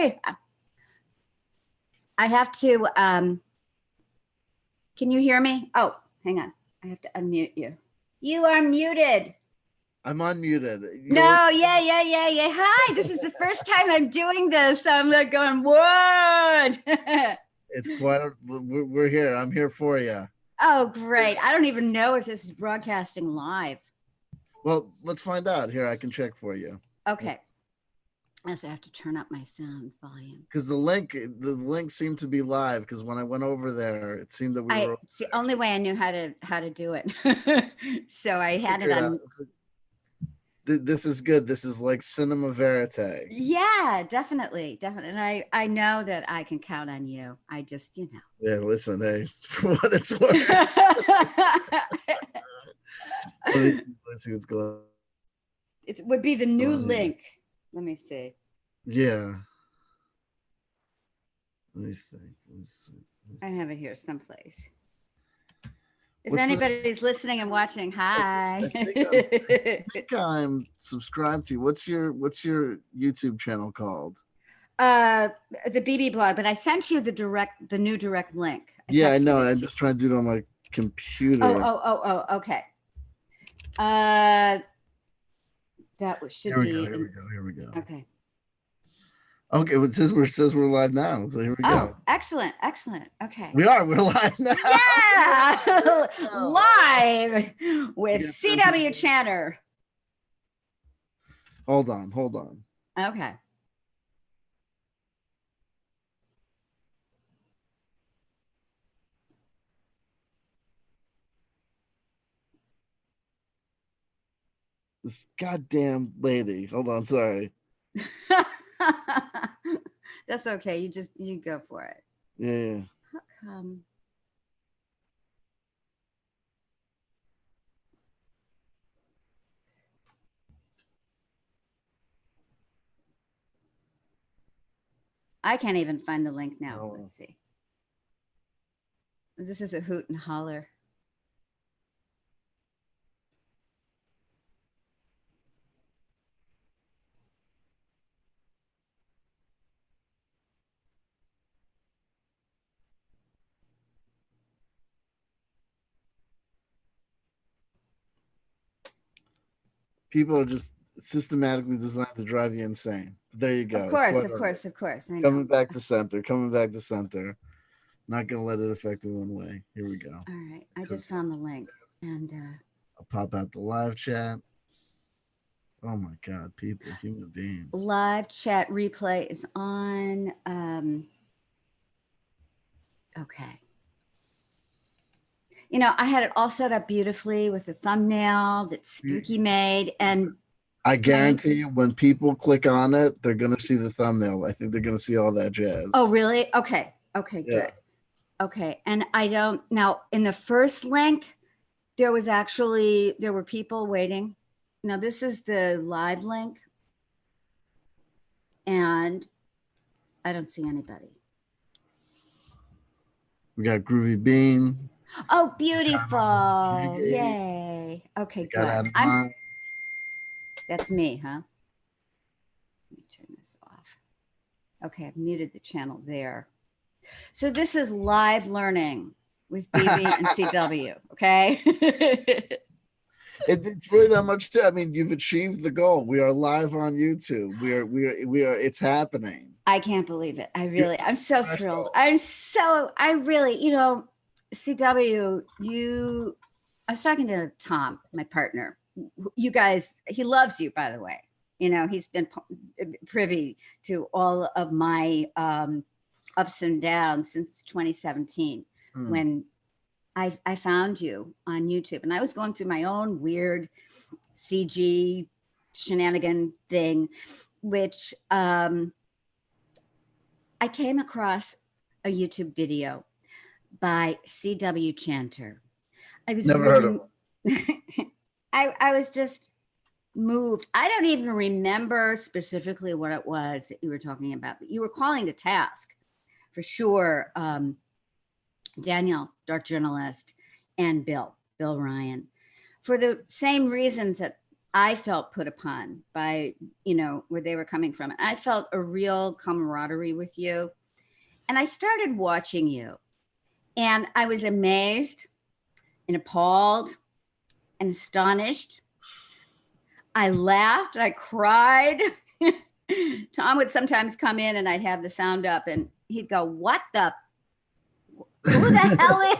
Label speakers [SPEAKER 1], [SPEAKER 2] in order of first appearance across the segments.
[SPEAKER 1] Sorry. I have to, can you hear me? Oh, hang on. I have to unmute you. You are muted.
[SPEAKER 2] I'm unmuted.
[SPEAKER 1] No, yeah. Hi, this is the first time I'm doing this. I'm like going, what?
[SPEAKER 2] It's quite, we're here. I'm here for you.
[SPEAKER 1] Oh, great. I don't even know if this is broadcasting live.
[SPEAKER 2] Well, let's find out. Here, I can check for you.
[SPEAKER 1] Okay. So I have to turn up my sound volume.
[SPEAKER 2] Because the link seemed to be live, because when I went over there, it seemed that we were.
[SPEAKER 1] It's the only way I knew how to do it. So I had it on.
[SPEAKER 2] This is good. This is like cinema verite.
[SPEAKER 1] Yeah, definitely. And I know that I can count on you. I just, you know.
[SPEAKER 2] Yeah, listen, hey, for what it's worth. Let's see what's going on.
[SPEAKER 1] It would be the new link. Let me see.
[SPEAKER 2] Yeah. Let me see.
[SPEAKER 1] I have it here someplace. If anybody's listening and watching, hi.
[SPEAKER 2] I think I'm subscribed to you. What's your YouTube channel called?
[SPEAKER 1] The Bibi blog, but I sent you the new direct link.
[SPEAKER 2] Yeah, I know. I'm just trying to do it on my computer.
[SPEAKER 1] Oh, okay. That should be.
[SPEAKER 2] Here we go.
[SPEAKER 1] Okay.
[SPEAKER 2] Okay, well, it says we're live now. So here we go.
[SPEAKER 1] Excellent. Okay.
[SPEAKER 2] We're live now.
[SPEAKER 1] Yeah, live with CW Chanter.
[SPEAKER 2] Hold on.
[SPEAKER 1] Okay.
[SPEAKER 2] This goddamn lady. Hold on, sorry.
[SPEAKER 1] That's okay. You go for it.
[SPEAKER 2] Yeah.
[SPEAKER 1] How come? I can't even find the link now.
[SPEAKER 2] Oh.
[SPEAKER 1] Let's see. This is a hoot and holler.
[SPEAKER 2] People are just systematically designed to drive you insane. There you go.
[SPEAKER 1] Of course. I know.
[SPEAKER 2] Coming back to center. Not gonna let it affect me one way. Here we go.
[SPEAKER 1] All right. I just found the link and
[SPEAKER 2] I'll pop out the live chat. Oh my God, people, human beings.
[SPEAKER 1] Live chat replay is on. Okay. You know, I had it all set up beautifully with a thumbnail that Spooky made. And
[SPEAKER 2] I guarantee you, when people click on it, they're going to see the thumbnail. I think they're going to see all that jazz.
[SPEAKER 1] Oh, really? Okay, good. Okay. And now in the first link, there were people waiting. Now this is the live link. And I don't see anybody.
[SPEAKER 2] We got Groovy Bean.
[SPEAKER 1] Oh, beautiful. Yay. Okay, good. That's me, huh? Let me turn this off. Okay, I've muted the channel there. So this is live learning with Bibi and CW, okay?
[SPEAKER 2] It's really not much to, I mean, you've achieved the goal. We are live on YouTube. We are, it's happening.
[SPEAKER 1] I can't believe it. I'm so thrilled. I really, you know, CW, I was talking to Tom, my partner. You guys, he loves you, by the way. You know, he's been privy to all of my ups and downs since 2017 when I found you on YouTube. And I was going through my own weird CG shenanigan thing, which I came across a YouTube video by CW Chanter. I was
[SPEAKER 2] never heard of him.
[SPEAKER 1] I was just moved. I don't even remember specifically what it was that you were talking about, but you were calling to task for sure. Daniel, dark journalist, and Bill Ryan, for the same reasons that I felt put upon by, where they were coming from. And I felt a real camaraderie with you. And I started watching you, and I was amazed and appalled and astonished. I laughed, I cried. Tom would sometimes come in and I'd have the sound up and he'd go, who the hell is?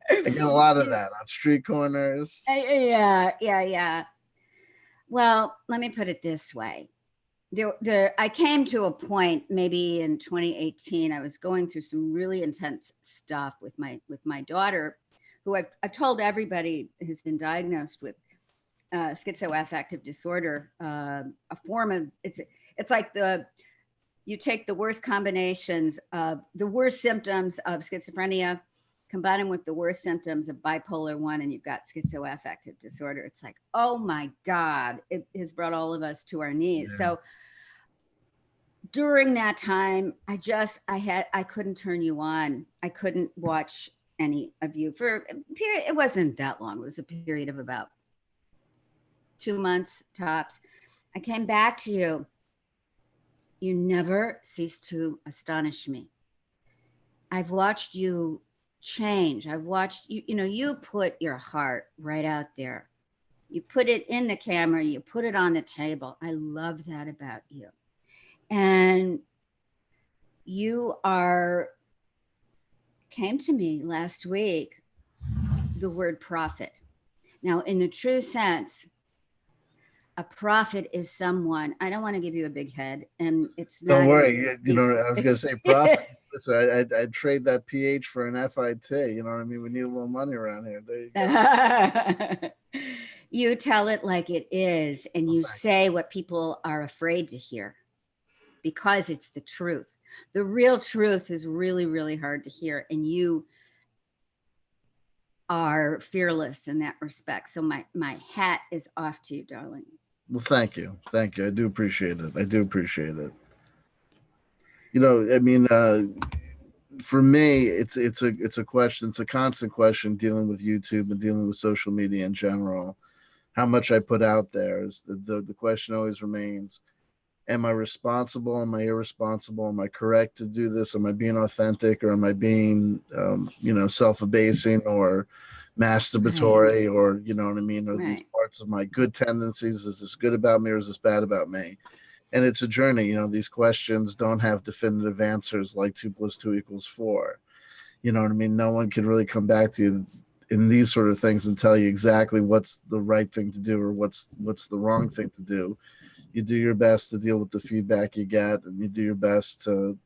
[SPEAKER 2] I get a lot of that on street corners.
[SPEAKER 1] Yeah. Well, let me put it this way. I came to a point maybe in 2018. I was going through some really intense stuff with my daughter, who I've told everybody has been diagnosed with schizoaffective disorder. A form of it's like you take the worst combinations of the worst symptoms of schizophrenia, combine them with the worst symptoms of bipolar 1, and you've got schizoaffective disorder. It's like, oh my God, it has brought all of us to our knees. Yeah. So during that time, I couldn't turn you on. I couldn't watch any of you for a period. It wasn't that long. It was a period of about 2 months tops. I came back to you. You never cease to astonish me. I've watched you change. I've watched you, you put your heart right out there. You put it in the camera, you put it on the table. I love that about you. And you came to me last week, the word prophet. Now, in the true sense, a prophet is someone, I don't want to give you a big head, and it's not.
[SPEAKER 2] Don't worry. I was going to say prophet. Listen, I'd trade that PH for an FIT. You know what I mean? We need a little money around here. There you
[SPEAKER 1] go. You tell it like it is, and you say what people are afraid to hear because it's the truth. The real truth is really, really hard to hear, and you are fearless in that respect. So my hat is off to you, darling.
[SPEAKER 2] Well, thank you. I do appreciate it. I mean, for me, it's a question. It's a constant question dealing with YouTube and dealing with social media in general. How much I put out there is the question always remains: am I responsible? Am I irresponsible? Am I correct to do this? Am I being authentic, or am I being, self-abasing or masturbatory, or, you know what I mean? Are these parts of my good tendencies? Is this good about me, or is this bad about me? And it's a journey. These questions don't have definitive answers like 2 + 2 = 4. You know what I mean? No one can really come back to you in these sort of things and tell you exactly what's the right thing to do or what's the wrong thing to do. You do your best to deal with the feedback you get, and you do your best to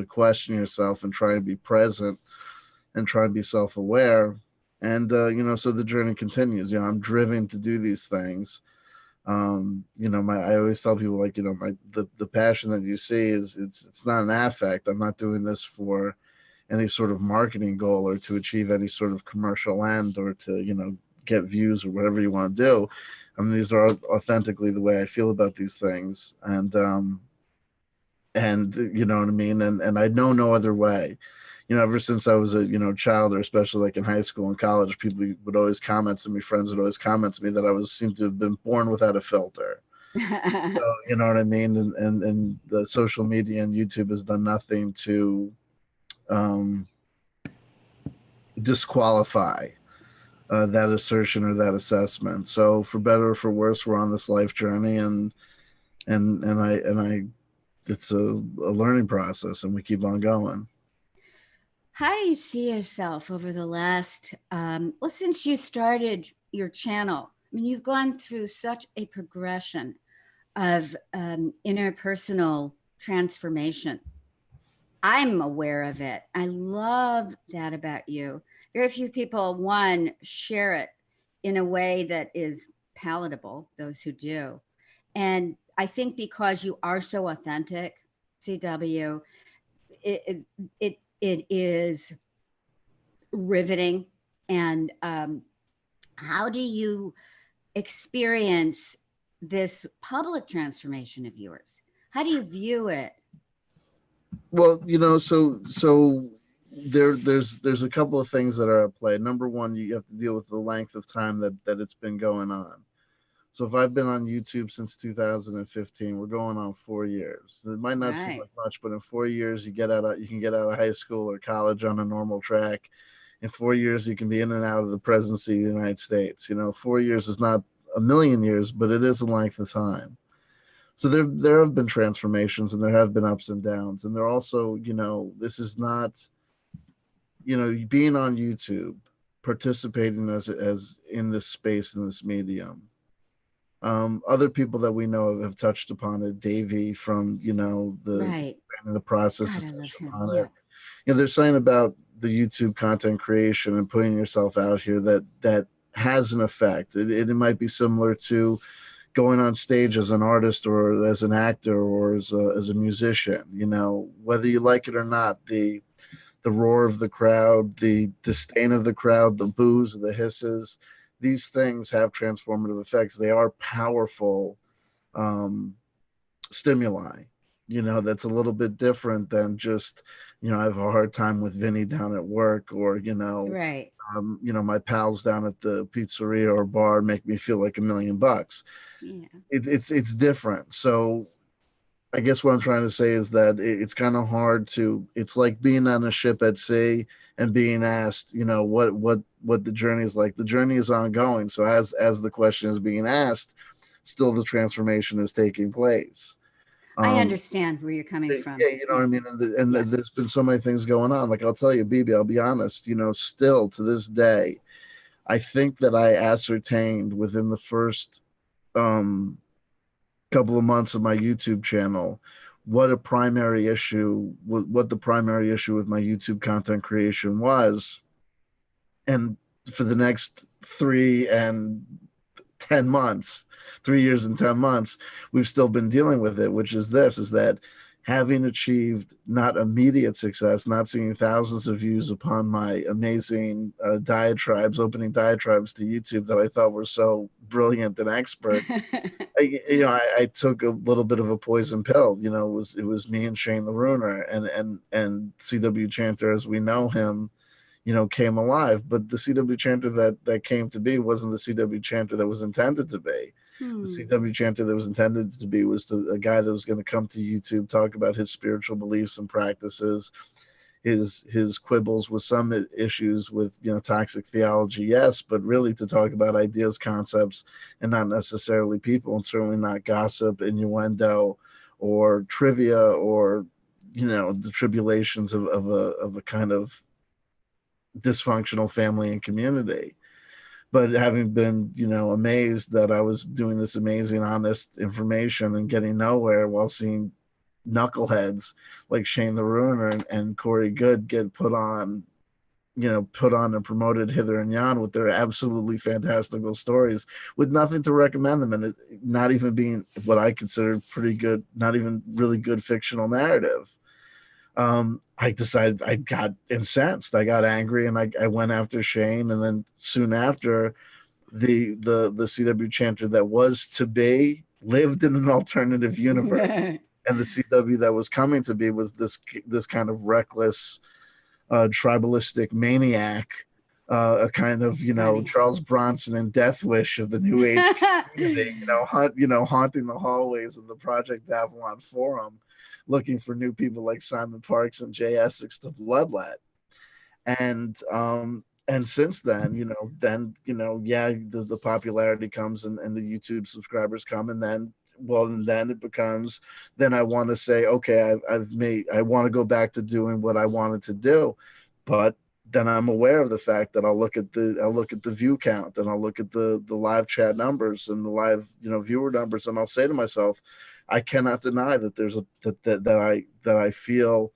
[SPEAKER 2] question yourself and try and be present and try and be self-aware. And, so the journey continues. I'm driven to do these things. I always tell people, like, the passion that you see is it's not an affect. I'm not doing this for any sort of marketing goal or to achieve any sort of commercial end or to, get views or whatever you want to do. I mean, these are authentically the way I feel about these things. And you know what I mean? And I know no other way. Ever since I was a, child, or especially like in high school and college, people would always comment to me, friends would always comment to me that I seemed to have been born without a filter. So, you know what I mean? And the social media and YouTube has done nothing to disqualify that assertion or that assessment. So for better or for worse, we're on this life journey, and I it's a learning process, and we keep on going.
[SPEAKER 1] How do you see yourself over the last, since you started your channel? I mean, you've gone through such a progression of interpersonal transformation. I'm aware of it. I love that about you. Very few people, one, share it in a way that is palatable, those who do. And I think because you are so authentic, CW, it is riveting. And how do you experience this public transformation of yours? How do you view it?
[SPEAKER 2] Well, so there's a couple of things that are at play. Number one, you have to deal with the length of time that it's been going on. So if I've been on YouTube since 2015, we're going on 4 years. It might not seem
[SPEAKER 1] Right.
[SPEAKER 2] like much, but in 4 years, you can get out of high school or college on a normal track. In 4 years, you can be in and out of the presidency of the United States. 4 years is not a million years, but it is a length of time. So there have been transformations and there have been ups and downs. And there also, this is not, being on YouTube, participating as in this space, in this medium. Other people that we know have touched upon it. Davey from,
[SPEAKER 1] Right.
[SPEAKER 2] the process
[SPEAKER 1] God,
[SPEAKER 2] has
[SPEAKER 1] I love
[SPEAKER 2] touched
[SPEAKER 1] him.
[SPEAKER 2] upon
[SPEAKER 1] Yeah.
[SPEAKER 2] it. There's something about the YouTube content creation and putting yourself out here that has an effect. It might be similar to going on stage as an artist or as an actor or as a musician. Whether you like it or not, the roar of the crowd, the disdain of the crowd, the boos, the hisses, these things have transformative effects. They are powerful stimuli. That's a little bit different than just, I have a hard time with Vinny down at work, or
[SPEAKER 1] Right.
[SPEAKER 2] my pals down at the pizzeria or bar make me feel like $1,000,000.
[SPEAKER 1] Yeah.
[SPEAKER 2] It's different. So I guess what I'm trying to say is that it's kind of hard to. It's like being on a ship at sea and being asked, what the journey is like. The journey is ongoing. So as the question is being asked, still the transformation is taking place.
[SPEAKER 1] I understand where you're coming from.
[SPEAKER 2] Yeah, you know what I mean. And
[SPEAKER 1] Yeah.
[SPEAKER 2] there's been so many things going on. Like I'll tell you, Bibi, I'll be honest. Still to this day, I think that I ascertained within the first couple of months of my YouTube channel what the primary issue with my YouTube content creation was. And for the next 3 years and 10 months, we've still been dealing with it, which is that having achieved not immediate success, not seeing thousands of views upon my amazing opening diatribes to YouTube that I thought were so brilliant and expert, I took a little bit of a poison pill. It was me and Shane the Runer and CW Chanter as we know him, came alive. But the CW Chanter that came to be wasn't the CW Chanter that was intended to be. The CW Chanter that was intended to be was a guy that was going to come to YouTube, talk about his spiritual beliefs and practices, his quibbles with some issues with toxic theology, yes, but really to talk about ideas, concepts, and not necessarily people, and certainly not gossip, innuendo, or trivia, or the tribulations of a kind of dysfunctional family and community. But having been, amazed that I was doing this amazing, honest information and getting nowhere while seeing knuckleheads like Shane the Ruiner and Corey Good get put on and promoted hither and yon with their absolutely fantastical stories with nothing to recommend them, and it not even being what I consider pretty good, not even really good fictional narrative. I decided, I got incensed. I got angry, and I went after Shane. And then soon after, the CW Chanter that was to be lived in an alternative universe, and the CW that was coming to be was this kind of reckless, tribalistic maniac, a kind of Charles Bronson and Death Wish of the New Age community, haunting the hallways of the Project Avalon forum, looking for new people like Simon Parks and Jay Essex to bloodlet. And since then, the popularity comes, and the YouTube subscribers come, and then it becomes, then I want to say, okay, I want to go back to doing what I wanted to do. But then I'm aware of the fact that I'll look at the view count, and I'll look at the live chat numbers and the live, viewer numbers. And I'll say to myself, I cannot deny that that I feel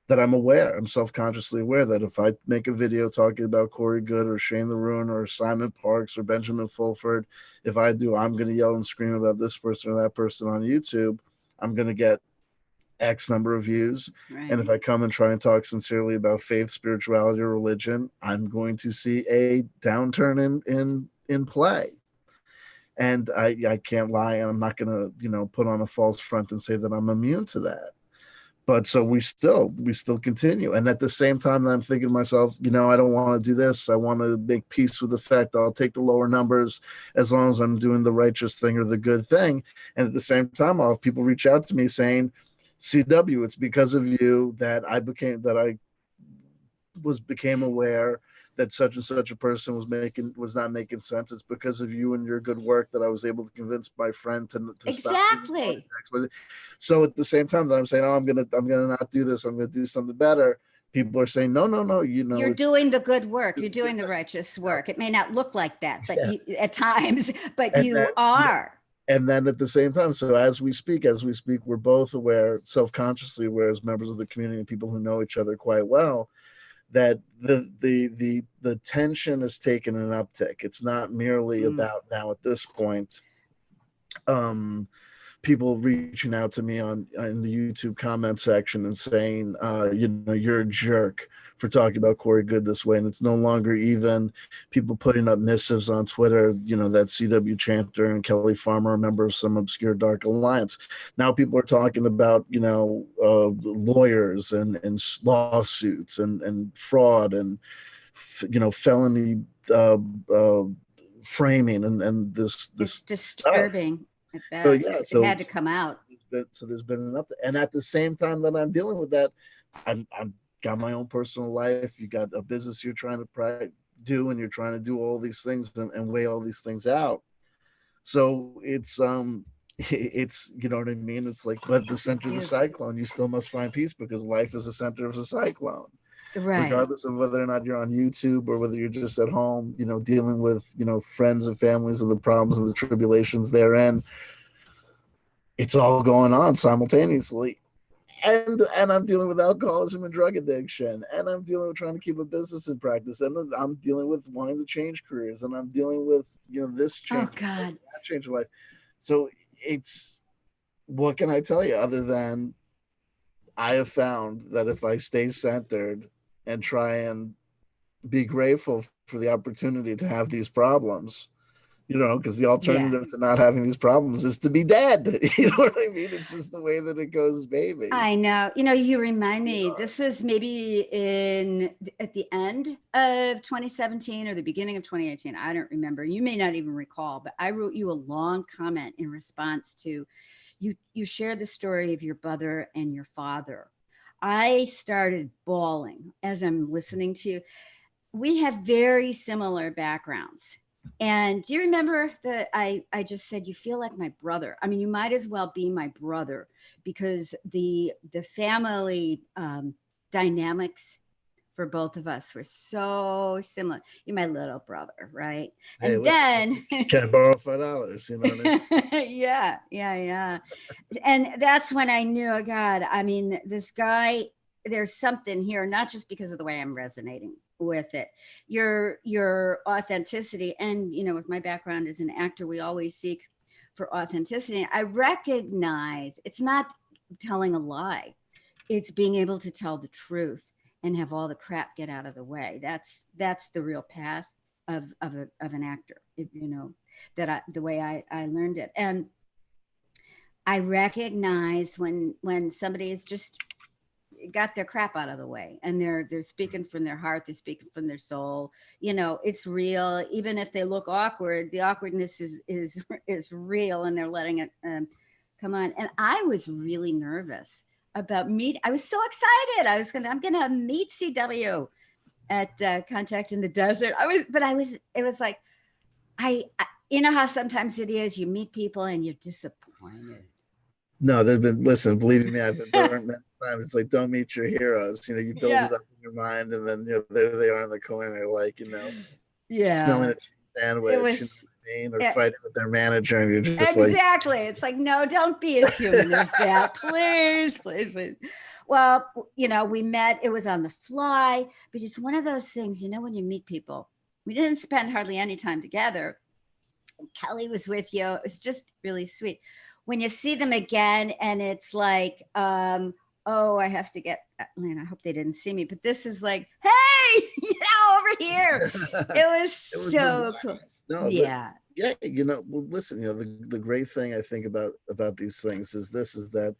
[SPEAKER 2] that I'm aware. I'm self-consciously aware that if I make a video talking about Corey Good or Shane the Ruin or Simon Parks or Benjamin Fulford, I'm going to yell and scream about this person or that person on YouTube, I'm going to get X number of views. Right. And if I come and try and talk sincerely about faith, spirituality, or religion, I'm going to see a downturn in play. And I can't lie. I'm not going to, put on a false front and say that I'm immune to that. but so we still continue. And at the same time that I'm thinking to myself, I don't want to do this. I want to make peace with the fact that I'll take the lower numbers as long as I'm doing the righteous thing or the good thing. And at the same time, I'll have people reach out to me saying, CW, it's because of you that I became aware that such and such a person was not making sense. It's because of you and your good work that I was able to convince my friend to
[SPEAKER 1] exactly.
[SPEAKER 2] stop. So at the same time that I'm saying, I'm gonna not do this, I'm gonna do something better, people are saying, no,
[SPEAKER 1] you're doing the good work, you're doing the righteous work. It may not look like that, but at times, but you are.
[SPEAKER 2] And then at the same time, so as we speak, we're both aware, self-consciously aware, as members of the community and people who know each other quite well, that the tension has taken an uptick. It's not merely about now at this point, people reaching out to me in the YouTube comment section and saying, you're a jerk for talking about Corey Good this way. And it's no longer even people putting up missives on Twitter, that CW Chanter and Kelly Farmer are members of some obscure dark alliance. Now people are talking about, lawyers and lawsuits and fraud and, felony framing and this
[SPEAKER 1] it's disturbing.
[SPEAKER 2] Stuff. So
[SPEAKER 1] it had to come out.
[SPEAKER 2] There's been enough, and at the same time that I'm dealing with that, I'm got my own personal life. You got a business you're trying to do, and you're trying to do all these things and weigh all these things out. So it's you know what I mean. It's like, but at the center of the cyclone, you still must find peace because life is the center of the cyclone.
[SPEAKER 1] Right.
[SPEAKER 2] Regardless of whether or not you're on YouTube or whether you're just at home, dealing with, friends and families and the problems and the tribulations therein, it's all going on simultaneously. And I'm dealing with alcoholism and drug addiction, and I'm dealing with trying to keep a business in practice, and I'm dealing with wanting to change careers, and I'm dealing with, this change, that change of life. So it's, what can I tell you other than I have found that if I stay centered and try and be grateful for the opportunity to have these problems, because the alternative to not having these problems is to be dead. You know what I mean? It's just the way that it goes, baby.
[SPEAKER 1] I know. You remind me, this was maybe at the end of 2017 or the beginning of 2018. I don't remember. You may not even recall, but I wrote you a long comment in response to, you shared the story of your brother and your father. I started bawling as I'm listening to you. We have very similar backgrounds. And do you remember that I just said, you feel like my brother? I mean, you might as well be my brother because the family dynamics for both of us were so similar. You're my little brother, right?
[SPEAKER 2] Hey,
[SPEAKER 1] and then
[SPEAKER 2] can I borrow $5? You know what I mean?
[SPEAKER 1] yeah. And that's when I knew, oh God, I mean, this guy, there's something here, not just because of the way I'm resonating with it, your authenticity. And with my background as an actor, we always seek for authenticity. I recognize it's not telling a lie, it's being able to tell the truth and have all the crap get out of the way. That's the real path of an actor, the way I learned it. And I recognize when somebody is just got their crap out of the way and they're speaking from their heart, they're speaking from their soul, it's real. Even if they look awkward, the awkwardness is real and they're letting it come on. And I was really nervous about I was so excited. I'm gonna meet CW at Contact in the Desert. It was like I how sometimes it is, you meet people and you're disappointed.
[SPEAKER 2] No, listen, believe me, I've been burned many times. It's like, don't meet your heroes. You build it up in your mind, and then there they are in the corner, like, smelling a sandwich, or fighting with their manager, and you're just
[SPEAKER 1] exactly. It's like, no, don't be as human as that, please. Well, we met. It was on the fly, but it's one of those things. When you meet people, we didn't spend hardly any time together. Kelly was with you. It was just really sweet. When you see them again and it's like, I have to get, man, I hope they didn't see me, but this is like, hey, over here. It was so cool.
[SPEAKER 2] No,
[SPEAKER 1] yeah.
[SPEAKER 2] Well, listen, the great thing I think about these things is that,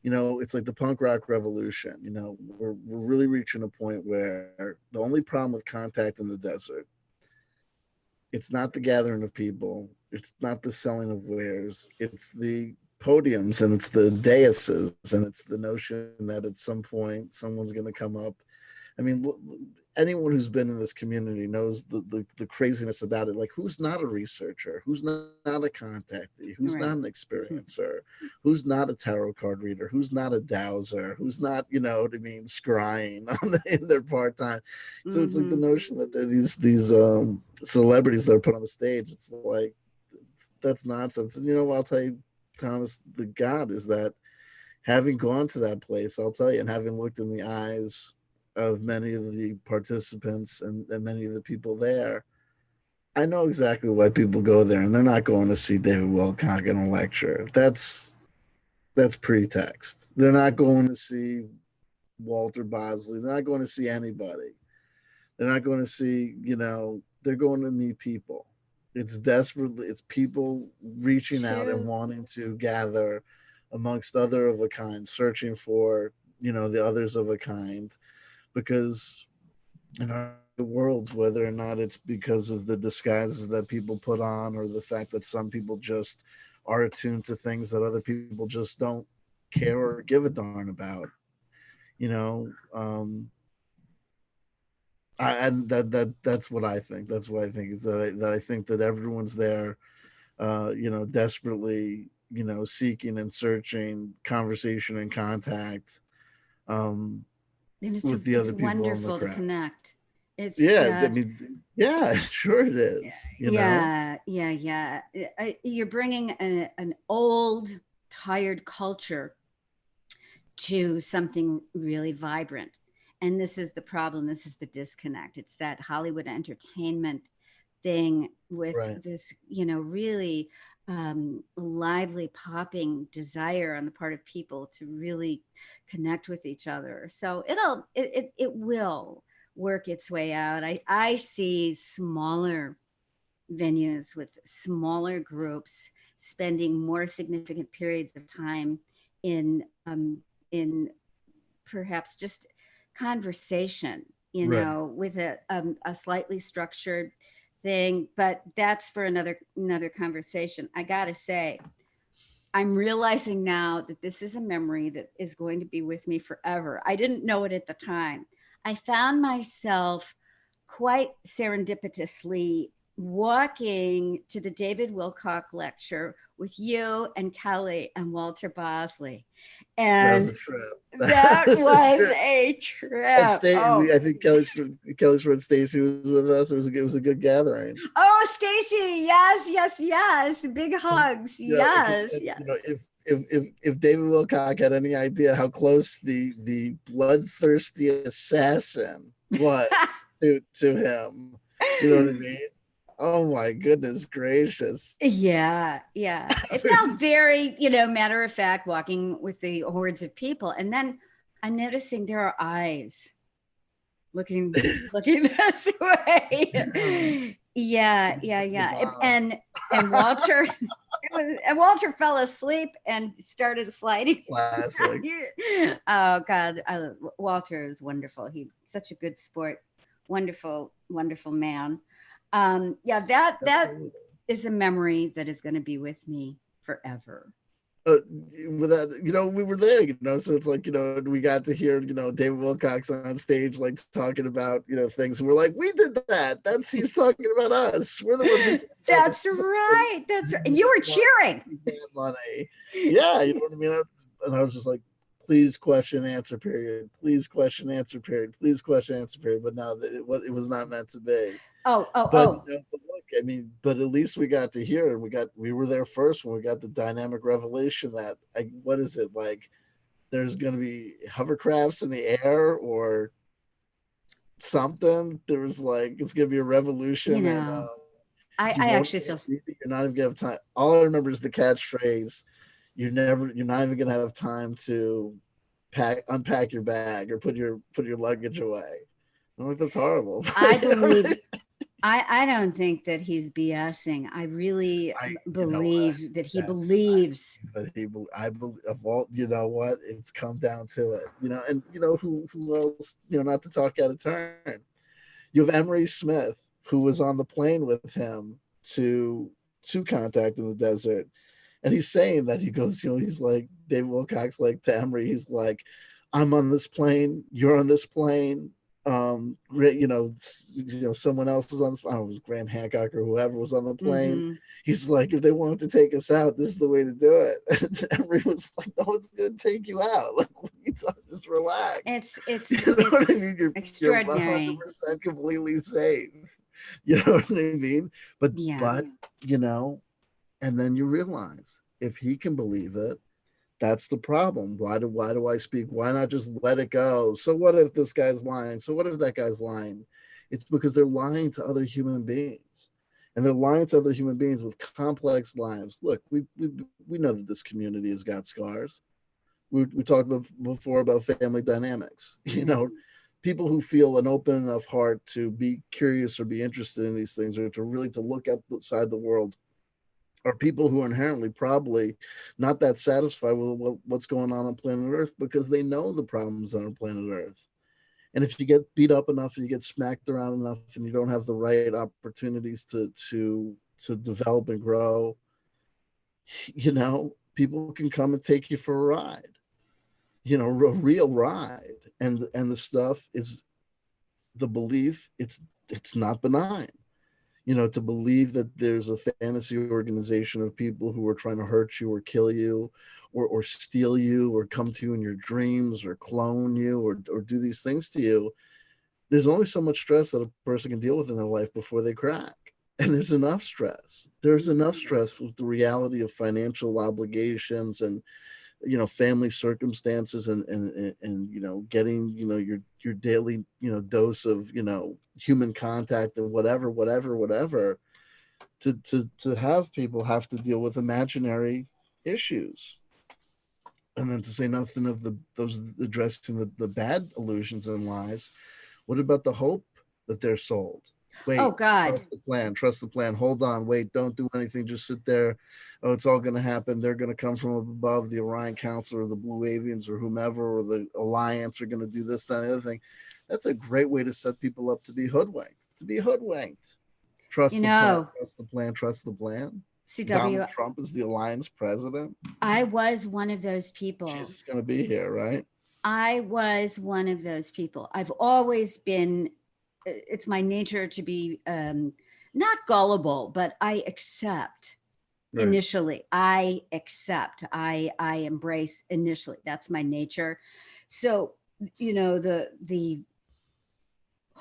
[SPEAKER 2] it's like the punk rock revolution. We're really reaching a point where the only problem with contact in the desert, it's not the gathering of people, it's not the selling of wares, it's the podiums and it's the daises and it's the notion that at some point someone's going to come up. I mean, anyone who's been in this community knows the craziness about it. Like, who's not a researcher? Who's not a contactee? Who's
[SPEAKER 1] Right.
[SPEAKER 2] not an experiencer? Who's not a tarot card reader? Who's not a dowser? Who's not, what I mean, scrying in their part time? So it's like the notion that there are these celebrities that are put on the stage. It's like, that's nonsense. And I'll tell you, Thomas, the God is that having gone to that place, I'll tell you, and having looked in the eyes of many of the participants and many of the people there, I know exactly why people go there, and they're not going to see David Wilcock in a lecture. That's pretext. They're not going to see Walter Bosley. They're not going to see anybody. They're not going to see, they're going to meet people. It's people reaching out and wanting to gather amongst other of a kind, searching for, the others of a kind. Because in our worlds, whether or not it's because of the disguises that people put on or the fact that some people just are attuned to things that other people just don't care or give a darn about, and that's what I think. That's what I think is that I think that everyone's there, desperately, seeking and searching conversation and contact.
[SPEAKER 1] And
[SPEAKER 2] With the other people
[SPEAKER 1] wonderful
[SPEAKER 2] in the
[SPEAKER 1] to
[SPEAKER 2] crowd.
[SPEAKER 1] connect. It's
[SPEAKER 2] I mean, yeah, sure it is.
[SPEAKER 1] Yeah. You're bringing an old, tired culture to something really vibrant, and this is the problem. This is the disconnect. It's that Hollywood entertainment thing with this, really lively, popping desire on the part of people to really connect with each other. So it will work its way out. I see smaller venues with smaller groups spending more significant periods of time in perhaps just conversation, with a slightly structured thing. But that's for another conversation. I gotta say, I'm realizing now that this is a memory that is going to be with me forever. I didn't know it at the time. I found myself quite serendipitously walking to the David Wilcock lecture with you and Kelly and Walter Bosley. And
[SPEAKER 2] that was a trip.
[SPEAKER 1] That was a trip.
[SPEAKER 2] I think Kelly's friend Stacy was with us. It was a good gathering.
[SPEAKER 1] Oh, Stacy, yes. Big hugs. Yes.
[SPEAKER 2] If David Wilcock had any idea how close the bloodthirsty assassin was to him, you know what I mean? Oh my goodness gracious.
[SPEAKER 1] Yeah. It felt very, matter of fact, walking with the hordes of people. And then I'm noticing there are eyes looking this way. Yeah. Wow. And Walter and Walter fell asleep and started sliding.
[SPEAKER 2] Classic.
[SPEAKER 1] Oh God. Walter is wonderful. He's such a good sport. Wonderful man. That is a memory that is going to be with me forever.
[SPEAKER 2] With that, we were there, so it's like, we got to hear, David Wilcox on stage, like talking about, things. And we're like, we did that. He's talking about us. We're the ones who.
[SPEAKER 1] That's right. And you were cheering.
[SPEAKER 2] Money. Yeah. You know what I mean? And I was just like, please question answer period. Please question answer period. Please question answer period. But no, it was not meant to be.
[SPEAKER 1] But
[SPEAKER 2] look, I mean, but at least we got to hear it. We were there first when we got the dynamic revelation that, what is it, like there's going to be hovercrafts in the air or something. There was like, it's going to be a revolution. And
[SPEAKER 1] I actually feel
[SPEAKER 2] you're not even going to have time. All I remember is the catchphrase, you're not even going to have time to unpack your bag or put your luggage away. I'm like, that's horrible.
[SPEAKER 1] I don't think that he's BSing. I really believe that he believes.
[SPEAKER 2] Of all, you know what, it's come down to it, and who else, not to talk out of turn. You have Emery Smith, who was on the plane with him to Contact in the Desert. And he's saying that, he goes, he's like, David Wilcox, like, to Emery, he's like, I'm on this plane, you're on this plane. Someone else is on this. I don't know, it was Graham Hancock or whoever was on the plane.
[SPEAKER 1] Mm-hmm.
[SPEAKER 2] He's like, if they want to take us out, this is the way to do it. And Emery was like, no, it's going to take you out. Like, what are you talking? Just relax.
[SPEAKER 1] It's
[SPEAKER 2] you know what I mean? You're
[SPEAKER 1] extraordinary.
[SPEAKER 2] 100% completely safe. You know what I mean? But and then you realize, if he can believe it, that's the problem. Why do I speak? Why not just let it go? So what if this guy's lying? So what if that guy's lying? It's because they're lying to other human beings. And they're lying to other human beings with complex lives. Look, we know that this community has got scars. We talked before about family dynamics. People who feel an open enough heart to be curious or be interested in these things, or to really to look outside the world, are people who are inherently probably not that satisfied with what's going on planet Earth, because they know the problems on planet Earth. And if you get beat up enough and you get smacked around enough and you don't have the right opportunities to develop and grow, people can come and take you for a ride, a real ride. And the stuff is the belief, it's not benign. To believe that there's a fantasy organization of people who are trying to hurt you or kill you or steal you or come to you in your dreams or clone you or do these things to you. There's only so much stress that a person can deal with in their life before they crack. And there's enough stress. There's enough stress with the reality of financial obligations and, family circumstances and getting, your daily, dose of, human contact and whatever, to have people have to deal with imaginary issues. And then to say nothing of those addressing the bad illusions and lies. What about the hope that they're sold? Wait,
[SPEAKER 1] oh God,
[SPEAKER 2] trust the plan. Hold on, wait, don't do anything. Just sit there. Oh, it's all going to happen. They're going to come from above. The Orion Council or the Blue Avians or whomever, or the Alliance are going to do this, that, and the other thing. That's a great way to set people up to be hoodwinked. Trust the plan. Trust the plan. Trust the plan.
[SPEAKER 1] CW,
[SPEAKER 2] Donald Trump is the Alliance president.
[SPEAKER 1] I was one of those people.
[SPEAKER 2] Jesus is going to be here, right?
[SPEAKER 1] I was one of those people. I've always been, it's my nature to be not gullible, but I accept initially. I accept. I embrace initially. That's my nature. So,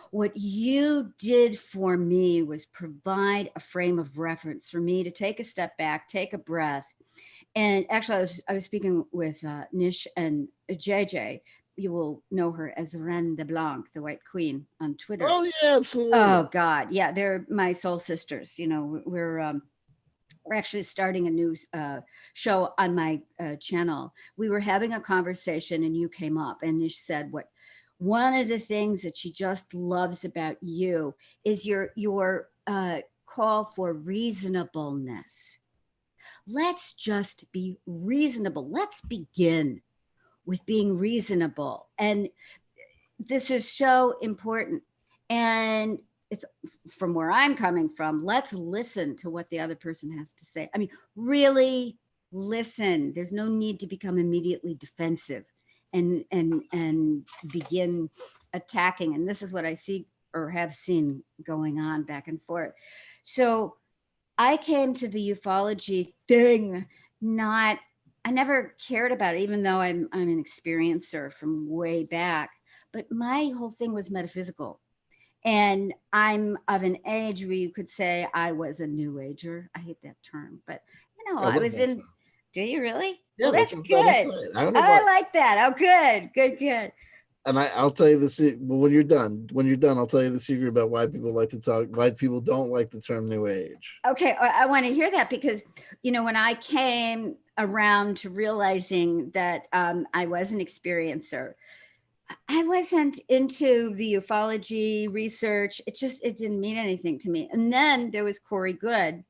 [SPEAKER 1] what you did for me was provide a frame of reference for me to take a step back, take a breath. And actually, I was speaking with Nish and JJ. You will know her as Reine de Blanc, the White Queen, on Twitter.
[SPEAKER 2] Oh yeah, absolutely.
[SPEAKER 1] Oh God, yeah, they're my soul sisters. We're actually starting a new show on my channel. We were having a conversation, and you came up, and Nish said, "What one of the things that she just loves about you is your call for reasonableness." Let's just be reasonable. Let's begin with being reasonable. And this is so important. And it's from where I'm coming from. Let's listen to what the other person has to say. I mean, really listen. There's no need to become immediately defensive and begin attacking. And this is what I see or have seen going on back and forth. So I came to the ufology thing, I never cared about it, even though I'm an experiencer from way back. But my whole thing was metaphysical. And I'm of an age where you could say I was a new ager. I hate that term, but I was in. Term. Do you really?
[SPEAKER 2] Yeah,
[SPEAKER 1] well, that's good. I like that. Oh, good.
[SPEAKER 2] And I'll tell you this. Well, when you're done, I'll tell you the secret about why people don't like the term New Age.
[SPEAKER 1] Okay, I want to hear that because, when I came around to realizing that I was an experiencer, I wasn't into the ufology research. It didn't mean anything to me. And then there was Corey Good.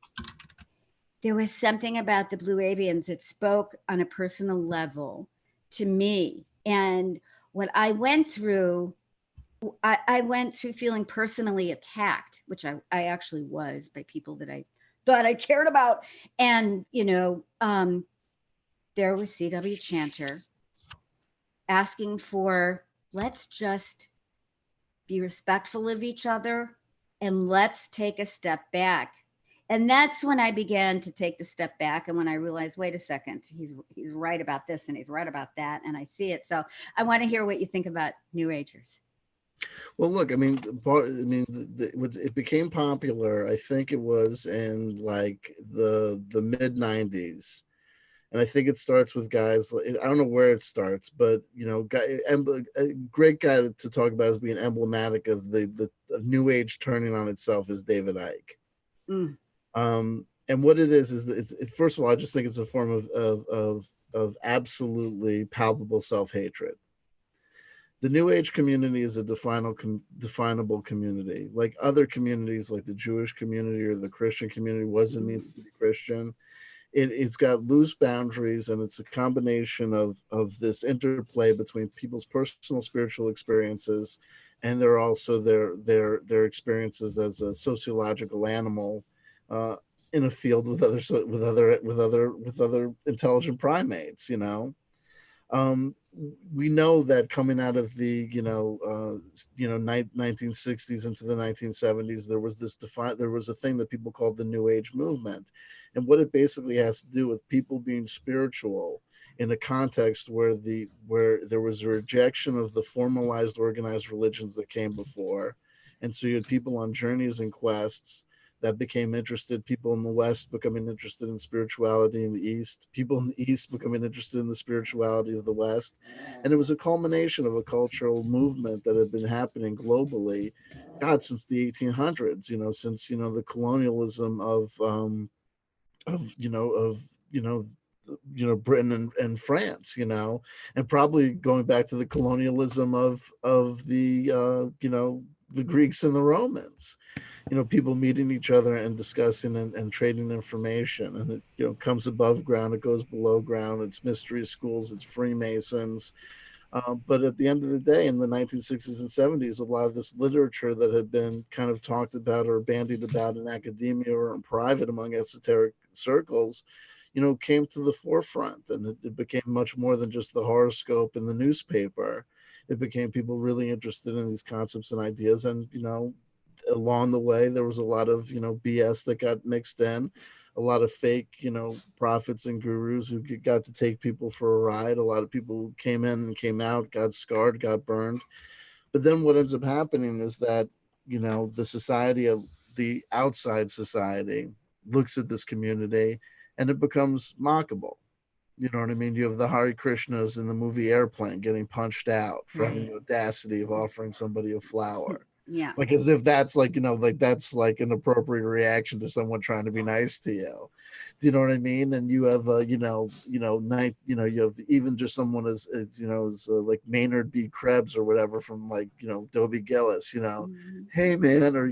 [SPEAKER 1] There was something about the Blue Avians that spoke on a personal level to me. And what I went through, I went through feeling personally attacked, which I actually was, by people that I thought I cared about. And, there was C.W. Chanter asking for, let's just be respectful of each other and let's take a step back. And that's when I began to take the step back, and when I realized, wait a second, he's right about this and he's right about that, and I see it. So I want to hear what you think about New Agers.
[SPEAKER 2] Well, look, I mean, it became popular. I think it was in like the mid '90s, and I think it starts with guys. I don't know where it starts, but a great guy to talk about as being emblematic of the New Age turning on itself is David Icke.
[SPEAKER 1] Mm.
[SPEAKER 2] And what it is that first of all, I just think it's a form of absolutely palpable self-hatred. The New Age community is a definable community. Like other communities, like the Jewish community or the Christian community, wasn't meant to be Christian. It's got loose boundaries, and it's a combination of this interplay between people's personal spiritual experiences, and they're also their experiences as a sociological animal in a field with other intelligent primates. We know that coming out of the 1960s into the 1970s, there was a thing that people called the New Age movement, and what it basically has to do with people being spiritual in a context where there was a rejection of the formalized organized religions that came before, and so you had people on journeys and quests that became interested, people in the West becoming interested in spirituality in the East, people in the East becoming interested in the spirituality of the West. And it was a culmination of a cultural movement that had been happening globally, God, since the 1800s, since, the colonialism of Britain and France, and probably going back to the colonialism of the Greeks and the Romans. People meeting each other and discussing and trading information, and it comes above ground, it goes below ground, it's mystery schools, it's Freemasons. But at the end of the day, in the 1960s and 70s, a lot of this literature that had been kind of talked about or bandied about in academia or in private among esoteric circles, came to the forefront, and it became much more than just the horoscope in the newspaper. It became people really interested in these concepts and ideas, and along the way there was a lot of BS that got mixed in, a lot of fake prophets and gurus who got to take people for a ride, a lot of people who came in and came out, got scarred, got burned. But then what ends up happening is that the society of the outside society looks at this community and it becomes mockable. You know what I mean? You have the Hare Krishnas in the movie Airplane getting punched out for having the audacity of offering somebody a flower.
[SPEAKER 1] Yeah.
[SPEAKER 2] Like as if that's that's like an appropriate reaction to someone trying to be nice to you. Do you know what I mean? And you have you have even just someone as like Maynard B. Krebs or whatever from Dobie Gillis, hey man, or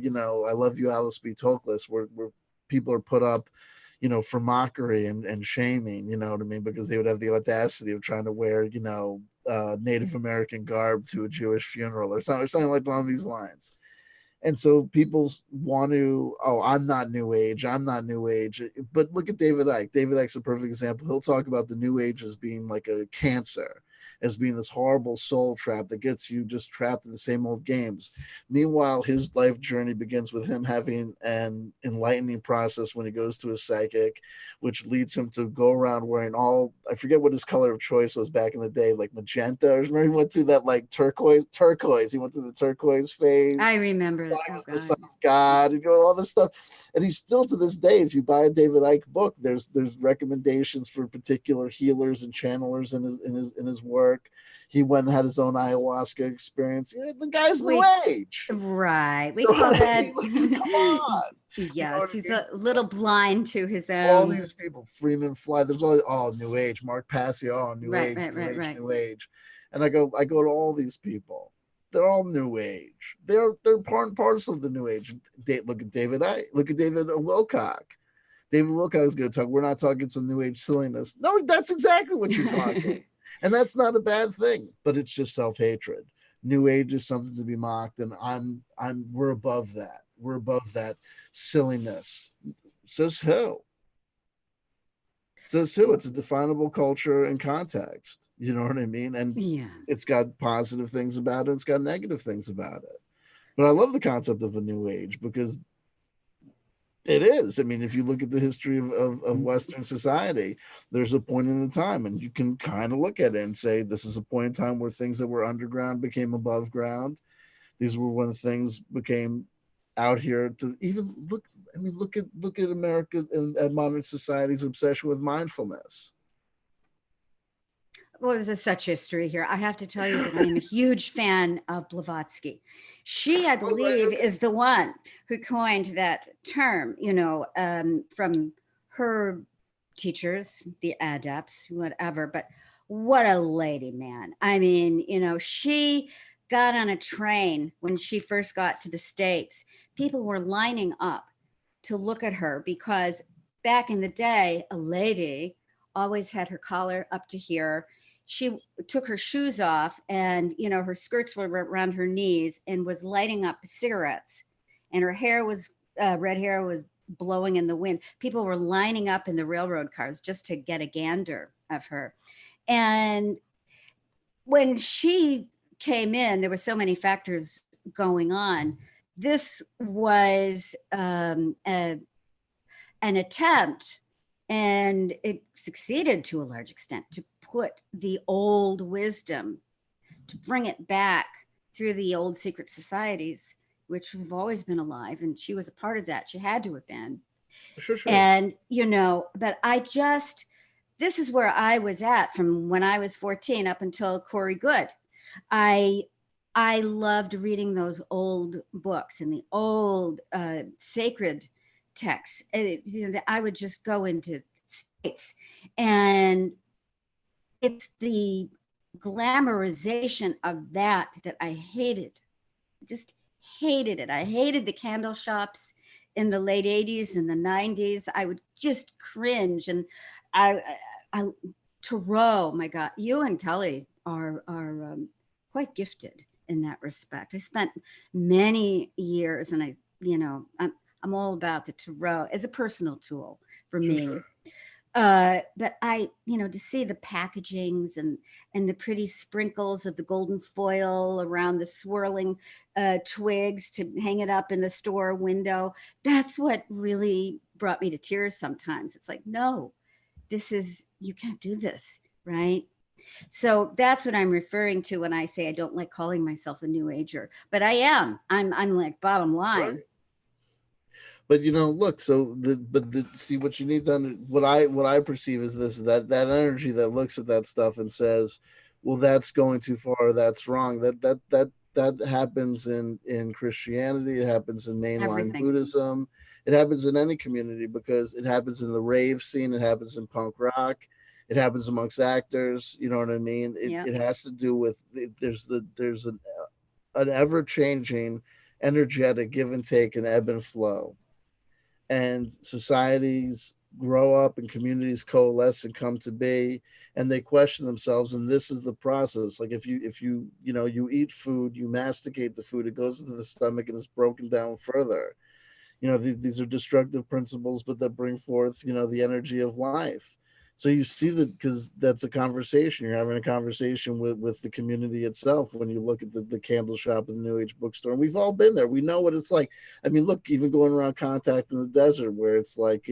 [SPEAKER 2] I love you, Alice B. Toklas, where people are put up for mockery and shaming, you know what I mean? Because they would have the audacity of trying to wear, Native American garb to a Jewish funeral or something like along these lines. And so people want to, I'm not New Age. But look at David Icke. David Icke's a perfect example. He'll talk about the New Age as being like a cancer, as being this horrible soul trap that gets you just trapped in the same old games. Meanwhile, his life journey begins with him having an enlightening process when he goes to a psychic, which leads him to go around wearing I forget what his color of choice was back in the day, like magenta. I remember he went through that like turquoise. He went through the turquoise phase.
[SPEAKER 1] I remember it.
[SPEAKER 2] He was the son of God, and all this stuff. And he's still to this day, if you buy a David Icke book, there's recommendations for particular healers and channelers in his work. He went and had his own ayahuasca experience. The guy's New Age.
[SPEAKER 1] Right. We call that.
[SPEAKER 2] Come on.
[SPEAKER 1] Yes, he's a little blind to his own.
[SPEAKER 2] All these people, Freeman Fly, there's all New Age. Mark Passio, New Age. And I go to all these people. They're all New Age. They're part and parcel of the New Age. Look at David Wilcock. David Wilcock is going to talk. We're not talking some New Age silliness. No, that's exactly what you're talking. And that's not a bad thing, but it's just self-hatred. New Age is something to be mocked, and we're above that. We're above that silliness. Says who? Says who? It's a definable culture and context. You know what I mean? And it's got positive things about it. It's got negative things about it. But I love the concept of a new age because it is. I mean, if you look at the history of Western society, there's a point in the time, and you can kind of look at it and say, this is a point in time where things that were underground became above ground. These were when things became out here to even look. I mean, look at America and modern society's obsession with mindfulness.
[SPEAKER 1] Well, there's such history here. I have to tell you that I am a huge fan of Blavatsky. She, I believe, is the one who coined that term, from her teachers, the adepts, whatever. But what a lady, man. I mean, she got on a train when she first got to the States. People were lining up to look at her because back in the day, a lady always had her collar up to here. She took her shoes off and, her skirts were around her knees and was lighting up cigarettes. And her hair was, red hair was blowing in the wind. People were lining up in the railroad cars just to get a gander of her. And when she came in, there were so many factors going on. This was an attempt, and it succeeded to a large extent, to put the old wisdom, to bring it back through the old secret societies, which have always been alive. And she was a part of that. She had to have been.
[SPEAKER 2] Sure.
[SPEAKER 1] And, but this is where I was at from when I was 14 up until Corey Good. I loved reading those old books and the old sacred texts. I would just go into states, and it's the glamorization of that I hated. Just hated it. I hated the candle shops in the late 80s and the 90s. I would just cringe. And I Tarot, my God, you and Kelly are quite gifted in that respect. I spent many years, and I'm all about the tarot as a personal tool for me.
[SPEAKER 2] Sure.
[SPEAKER 1] But to see the packagings and the pretty sprinkles of the golden foil around the swirling twigs to hang it up in the store window, that's what really brought me to tears sometimes. It's like, no, you can't do this, right? So that's what I'm referring to when I say I don't like calling myself a new ager, but I am. I'm like, bottom line.
[SPEAKER 2] Right. But look. So see what you need to what I perceive is this: that energy that looks at that stuff and says, "Well, that's going too far. That's wrong." That happens in Christianity. It happens in mainline Buddhism. It happens in any community because it happens in the rave scene. It happens in punk rock. It happens amongst actors. You know what I mean? It has to do with there's an ever-changing energetic give and take and ebb and flow, and societies grow up and communities coalesce and come to be, and they question themselves. And this is the process. Like if you eat food, you masticate the food, it goes into the stomach and is broken down further. These are destructive principles, but that bring forth the energy of life. So you see that, because that's a conversation. You're having a conversation with the community itself when you look at the candle shop and the New Age bookstore. And we've all been there. We know what it's like. I mean, look, even going around Contact in the desert, where it's like,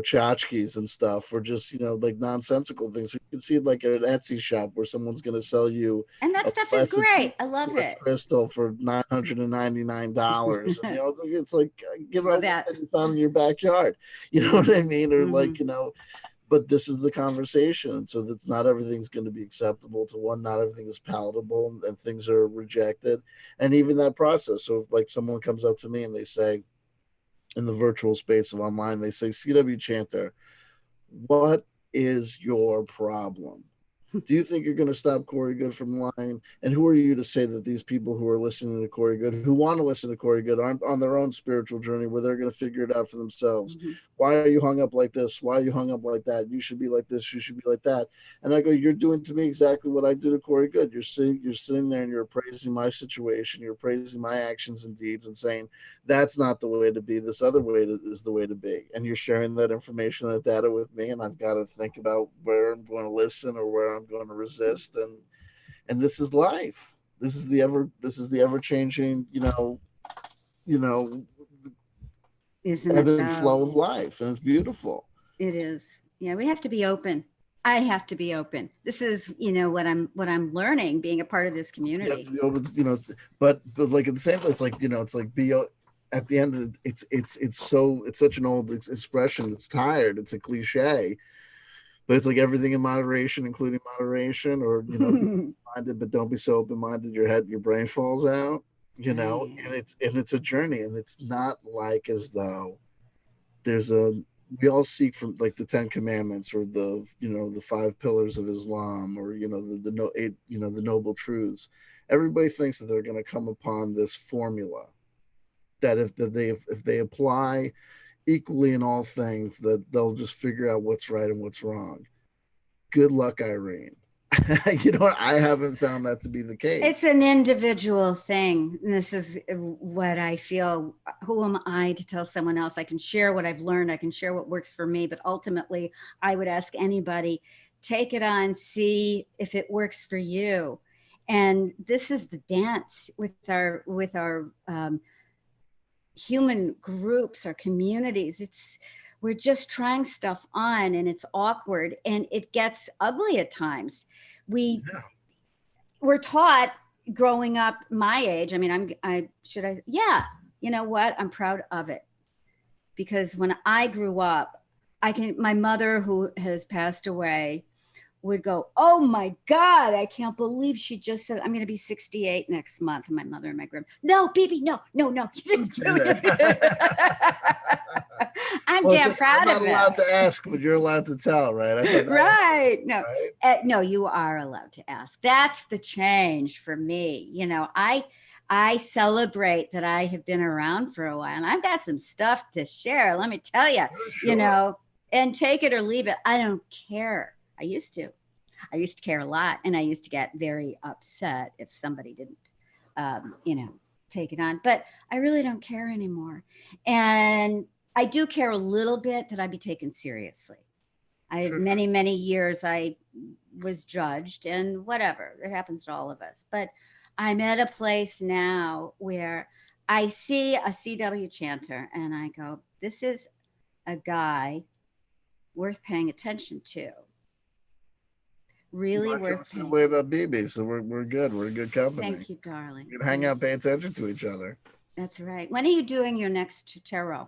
[SPEAKER 2] tchotchkes and stuff, or just, like nonsensical things. You can see it like at an Etsy shop where someone's going to sell you.
[SPEAKER 1] And that stuff is great. I love it.
[SPEAKER 2] Crystal for $999. It's like, give it that you found in your backyard. You know what I mean? Or but this is the conversation. So that's not everything's going to be acceptable to one. Not everything is palatable, and things are rejected. And even that process. So if like someone comes up to me and they say, in the virtual space of online, they say, CW Chanter, what is your problem? Do you think you're going to stop Corey Good from lying? And who are you to say that these people who are listening to Corey Good, who want to listen to Corey Good, aren't on their own spiritual journey where they're going to figure it out for themselves?
[SPEAKER 1] Mhm.
[SPEAKER 2] Why are you hung up like this? Why are you hung up like that? You should be like this. You should be like that. And I go, you're doing to me exactly what I do to Corey Good. You're sitting there and you're praising my situation. You're praising my actions and deeds and saying that's not the way to be. This other way is the way to be. And you're sharing that information, that data with me, and I've got to think about where I'm going to listen or where I'm going to resist. And this is life. This is the ever changing, you know,
[SPEAKER 1] Isn't
[SPEAKER 2] ebb
[SPEAKER 1] it
[SPEAKER 2] and
[SPEAKER 1] though?
[SPEAKER 2] flow of life, and it's beautiful.
[SPEAKER 1] It is. Yeah, we have to be open. I have to be open. This is, what I'm learning being a part of this
[SPEAKER 2] You have
[SPEAKER 1] community.
[SPEAKER 2] to be able to, but like at the same time, it's like it's like at the end of it, it's such an old expression. It's tired. It's a cliche, but it's like everything in moderation, including moderation, or be minded, but don't be so open minded. Your brain falls out.
[SPEAKER 1] Right.
[SPEAKER 2] And it's a journey, and it's not like as though there's a we all seek from like the Ten Commandments or the five pillars of Islam, or the no eight the noble truths. Everybody thinks that they're going to come upon this formula that if they apply equally in all things, that they'll just figure out what's right and what's wrong. Good luck, Irene. I haven't found that to be the
[SPEAKER 1] It's
[SPEAKER 2] case.
[SPEAKER 1] an individual thing. And this is what I feel. Who am I to tell someone else? I can share what I've learned, I can share what works for me, but ultimately, I would ask anybody, take it on, see if it works for you. And this is the dance with our human groups or communities. We're just trying stuff on, and it's awkward and it gets ugly at times. We
[SPEAKER 2] Yeah.
[SPEAKER 1] we're taught growing up my age. I mean, yeah, you know what? I'm proud of it, because when I grew up, my mother, who has passed away, would go, "Oh my God, I can't believe she just said I'm going to be 68 next month." And my mother and my grandma, "No, Bibi, no, no, no."
[SPEAKER 2] Don't say that.
[SPEAKER 1] I'm
[SPEAKER 2] Well,
[SPEAKER 1] damn
[SPEAKER 2] I'm
[SPEAKER 1] proud
[SPEAKER 2] not
[SPEAKER 1] of it.
[SPEAKER 2] allowed to ask, but you're allowed to tell, right? I thought that was
[SPEAKER 1] Right. No,
[SPEAKER 2] right.
[SPEAKER 1] no, you are allowed to ask. That's the change for me. I celebrate that I have been around for a while, and I've got some stuff to share. Let me tell you, you
[SPEAKER 2] Sure.
[SPEAKER 1] know, and take it or leave it. I don't care. I used to. I used to care a lot, and I used to get very upset if somebody didn't, um, you know, take it on. But I really don't care anymore, and I do care a little bit that I be taken seriously. I
[SPEAKER 2] Sure.
[SPEAKER 1] Many, many years I was judged, and whatever, it happens to all of us. But I'm at a place now where I see a CW chanter and I go, this is a guy worth paying attention to.
[SPEAKER 2] Well,
[SPEAKER 1] Really
[SPEAKER 2] I feel
[SPEAKER 1] worth
[SPEAKER 2] the same
[SPEAKER 1] paying.
[SPEAKER 2] way about Bibi, so we're good. We're in good company.
[SPEAKER 1] Thank you, darling.
[SPEAKER 2] We can hang
[SPEAKER 1] Thank
[SPEAKER 2] out, pay attention to each other.
[SPEAKER 1] That's right. When are you doing your next tarot?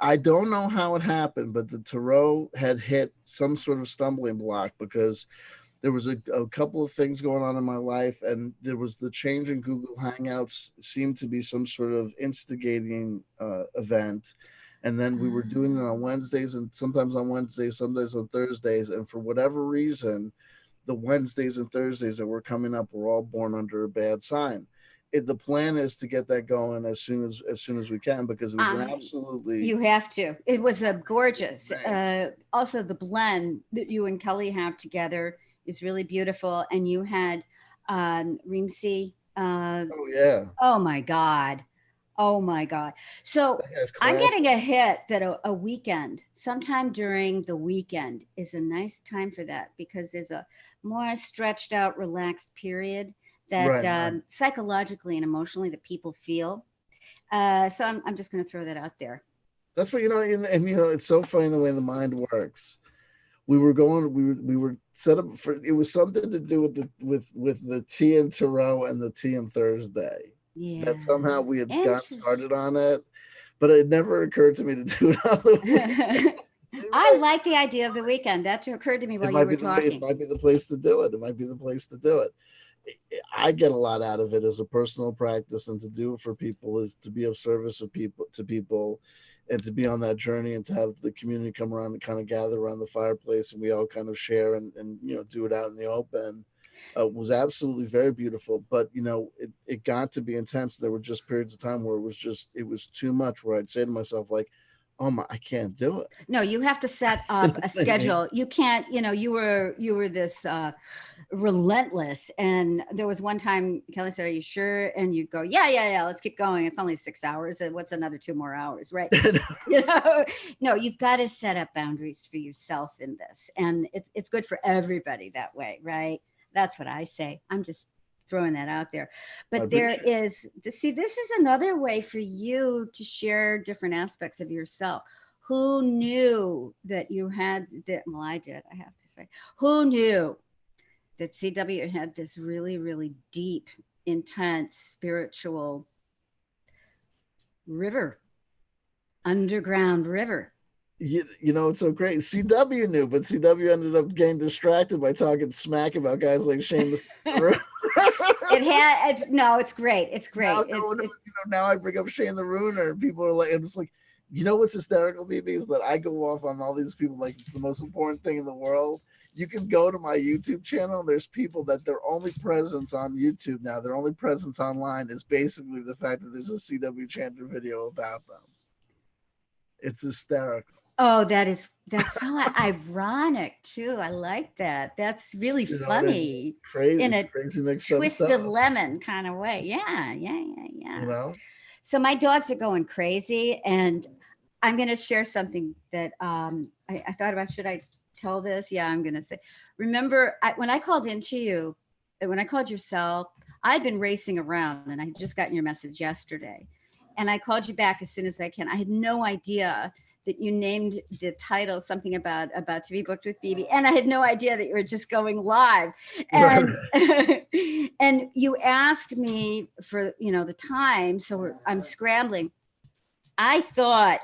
[SPEAKER 2] I don't know how it happened, but the tarot had hit some sort of stumbling block because there was a couple of things going on in my life, and there was the change in Google Hangouts seemed to be some sort of instigating event. And then we were doing it on
[SPEAKER 1] Ah.
[SPEAKER 2] Wednesdays, and sometimes on Wednesdays, sometimes on Thursdays. And for whatever reason, the Wednesdays and Thursdays that were coming up were all born under a bad sign. The plan is to get that going as soon as we can, because it was an
[SPEAKER 1] I
[SPEAKER 2] absolutely
[SPEAKER 1] You have to. It was a gorgeous.
[SPEAKER 2] thing.
[SPEAKER 1] Also, the blend that you and Kelly have together is really beautiful. And you had Reemsy.
[SPEAKER 2] Oh yeah,
[SPEAKER 1] Oh my God. Oh my God. So
[SPEAKER 2] that guy's
[SPEAKER 1] I'm
[SPEAKER 2] class.
[SPEAKER 1] getting a hit that a weekend, sometime during the weekend, is a nice time for that, because there's a more stretched out, relaxed period that
[SPEAKER 2] Right, right.
[SPEAKER 1] psychologically and emotionally that people feel. So I'm just going to throw that out there.
[SPEAKER 2] That's what and it's so funny the way the mind works. We were set up for it was something to do with the tea and tarot and the tea and Thursday. That
[SPEAKER 1] Yeah.
[SPEAKER 2] somehow we had got
[SPEAKER 1] Interesting.
[SPEAKER 2] started on it, but it never occurred to me to do it on the week. It
[SPEAKER 1] I
[SPEAKER 2] might,
[SPEAKER 1] like the idea of the weekend. That occurred to me
[SPEAKER 2] it
[SPEAKER 1] while you
[SPEAKER 2] might
[SPEAKER 1] were
[SPEAKER 2] be the way. It
[SPEAKER 1] talking.
[SPEAKER 2] might be the place to do it. It might be the place to do it. I get a lot out of it as a personal practice, and to do it for people is to be of service of people to people and to be on that journey and to have the community come around and kind of gather around the fireplace and we all kind of share and you know, do it out in the open was absolutely very beautiful. But you know, it got to be intense. There were just periods of time where it was too much, where I'd say to myself like, oh my, I can't do it.
[SPEAKER 1] No, you have to set
[SPEAKER 2] You know
[SPEAKER 1] up a
[SPEAKER 2] what I mean?
[SPEAKER 1] schedule. You can't, you know, you were this relentless. And there was one time Kelly said, "Are you sure?" And you'd go, "Yeah, let's keep going. It's only 6 hours. And what's another 2 more hours?" Right. You know, no, you've got to set up boundaries for yourself in this. And it's good for everybody that way, right? That's what I say. I'm just throwing that out there.
[SPEAKER 2] I
[SPEAKER 1] But there
[SPEAKER 2] appreciate it.
[SPEAKER 1] is, see, this is another way for you to share different aspects of yourself. Who knew that you had that? Well, I did, I have to say. Who knew that CW had this really, really deep, intense spiritual river, underground river?
[SPEAKER 2] You know, it's so great. CW knew, but CW ended up getting distracted by talking smack about guys like Shane the
[SPEAKER 1] It's great. It's great.
[SPEAKER 2] You know, now I bring up Shane the Ruiner, and people are like, and it's like, you know what's hysterical, Bibi, is that I go off on all these people like it's the most important thing in the world. You can go to my YouTube channel, and there's people that their only presence on YouTube now, their only presence online is basically the fact that there's a CW Chanter video about them. It's hysterical.
[SPEAKER 1] Oh, that's so ironic too. I like that. That's really
[SPEAKER 2] You know,
[SPEAKER 1] funny.
[SPEAKER 2] it's crazy.
[SPEAKER 1] In
[SPEAKER 2] It's
[SPEAKER 1] a
[SPEAKER 2] crazy mixed up
[SPEAKER 1] twist
[SPEAKER 2] stuff.
[SPEAKER 1] of lemon kind of way. Yeah.
[SPEAKER 2] You know,
[SPEAKER 1] So my dogs are going crazy, and I'm going to share something that I thought about. Should I tell this? Yeah, I'm going to say. Remember, when I called into you, when I called yourself, I'd been racing around, and I had just gotten your message yesterday, and I called you back as soon as I can. I had no idea that you named the title something about to be booked with Bibi, and I had no idea that you were just going live. And and you asked me for the time, so I'm scrambling. I thought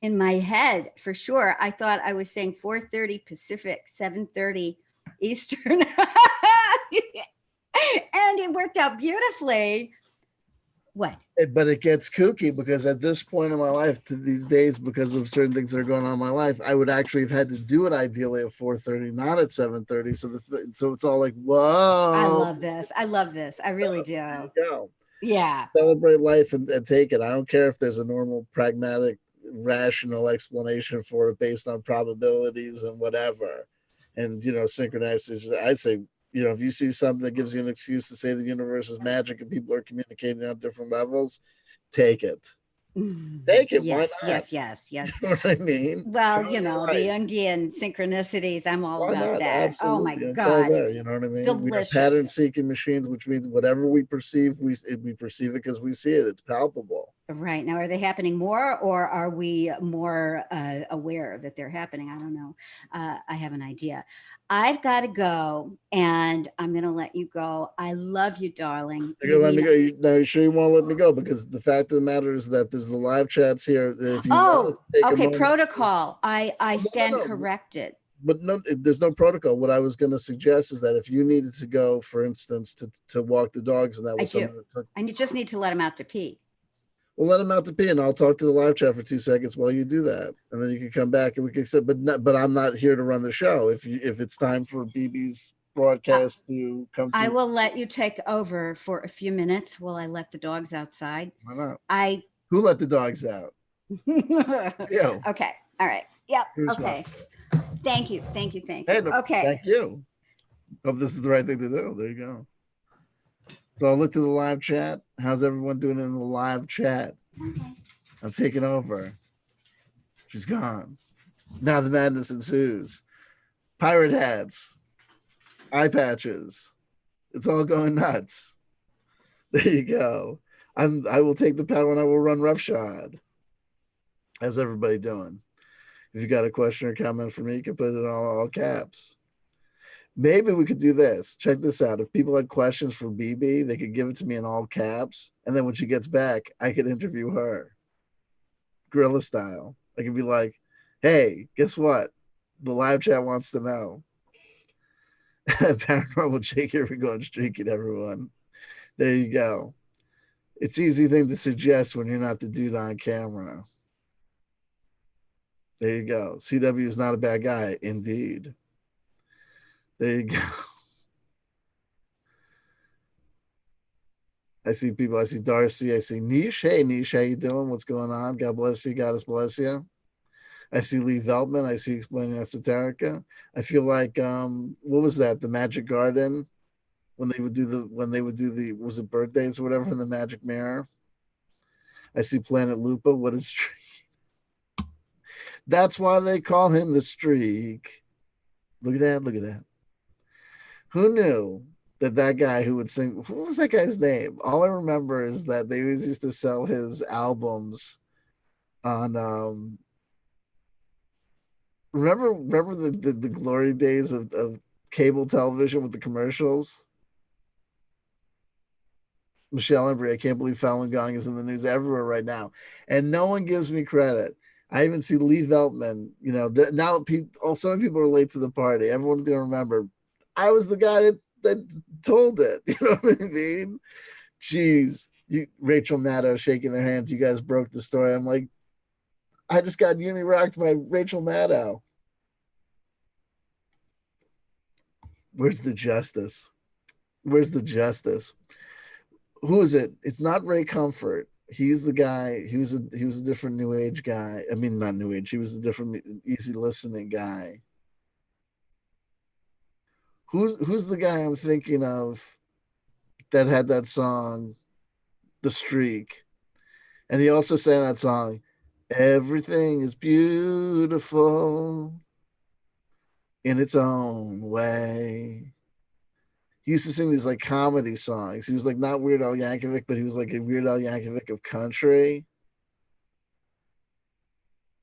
[SPEAKER 1] in my head for sure. I thought I was saying 4:30 Pacific, 7:30 Eastern, and it worked out beautifully. What?
[SPEAKER 2] But it gets kooky because at this point in my life, to these days, because of certain things that are going on in my life, I would actually have had to do it ideally at 4:30, not at 7:30. So it's all like, whoa!
[SPEAKER 1] I love this. I really do.
[SPEAKER 2] Go.
[SPEAKER 1] Yeah.
[SPEAKER 2] Celebrate life and take it. I don't care if there's a normal, pragmatic, rational explanation for it based on probabilities and whatever, and synchronicities. I say, if you see something that gives you an excuse to say the universe is magic and people are communicating on different levels, take it. Take it.
[SPEAKER 1] Yes,
[SPEAKER 2] Why not?
[SPEAKER 1] yes.
[SPEAKER 2] You know what I mean?
[SPEAKER 1] Well, the Jungian synchronicities, I'm all
[SPEAKER 2] Why
[SPEAKER 1] about
[SPEAKER 2] not?
[SPEAKER 1] that.
[SPEAKER 2] Absolutely.
[SPEAKER 1] Oh my
[SPEAKER 2] It's all
[SPEAKER 1] God.
[SPEAKER 2] there.
[SPEAKER 1] It's
[SPEAKER 2] You know what I mean?
[SPEAKER 1] delicious.
[SPEAKER 2] We are pattern seeking machines, which means whatever we perceive, we perceive it because we see it. It's palpable.
[SPEAKER 1] Right. Now, are they happening more, or are we more aware that they're happening? I don't know. I have an idea. I've got to go, and I'm going to let you go. I love you, darling.
[SPEAKER 2] You're gonna let me go. Now, you sure you won't let me go? Because the fact of the matter is that there's the live chats here. If you want to take a moment,
[SPEAKER 1] protocol. I stand corrected.
[SPEAKER 2] But no, there's no protocol. What I was going to suggest is that if you needed to go, for instance, to walk the dogs, and that was something that took.
[SPEAKER 1] I just need to let them out to pee.
[SPEAKER 2] Well, let him out to pee, and I'll talk to the live chat for 2 seconds while you do that, and then you can come back and we can say. But I'm not here to run the show. If it's time for Bibi's broadcast to come,
[SPEAKER 1] I will let you take over for a few minutes while I let the dogs outside.
[SPEAKER 2] Why not? Who let the dogs out?
[SPEAKER 1] You. Okay. All right. Yep.
[SPEAKER 2] Here's
[SPEAKER 1] okay. Thank you.
[SPEAKER 2] Hey, no,
[SPEAKER 1] okay.
[SPEAKER 2] Thank you. Hope this is the right thing to do. There you go. So I'll look to the live chat. How's everyone doing in the live chat?
[SPEAKER 1] Okay.
[SPEAKER 2] I'm taking over. She's gone. Now the madness ensues. Pirate hats, eye patches. It's all going nuts. There you go. I will take the power and I will run roughshod. How's everybody doing? If you got a question or comment for me, you can put it in all caps. Maybe we could do this. Check this out. If people had questions for Bibi, they could give it to me in all caps. And then when she gets back, I could interview her. Guerrilla style. I could be like, hey, guess what? The live chat wants to know. Paranormal Jake, here we go and streaking, everyone. There you go. It's an easy thing to suggest when you're not the dude on camera. There you go. CW is not a bad guy, indeed. There you go. I see people. I see Darcy. I see Niche. Hey, Niche, how you doing? What's going on? God bless you. God bless you. I see Lee Veltman. I see Explaining Esoterica. I feel like what was that? The Magic Garden, when they would do the was it birthdays or whatever in the Magic Mirror. I see Planet Lupa. What is Streak? That's why they call him the Streak. Look at that. Look at that. Who knew that guy who would sing? What was that guy's name? All I remember is that they always used to sell his albums on remember the glory days of cable television with the commercials. Michelle Embry, I can't believe Falun Gong is in the news everywhere right now, and no one gives me credit. I even see Lee Veltman. You know, now so many people are late to the party. Everyone's gonna remember. I was the guy that told it. You know what I mean? Jeez, Rachel Maddow shaking their hands. You guys broke the story. I'm like, I just got uni rocked by Rachel Maddow. Where's the justice? Where's the justice? Who is it? It's not Ray Comfort. He's the guy. He was a different new age guy. I mean, not new age. He was a different easy listening guy. Who's the guy I'm thinking of that had that song, The Streak? And he also sang that song, Everything is Beautiful in Its Own Way. He used to sing these like comedy songs. He was like not Weird Al Yankovic, but he was like a Weird Al Yankovic of country.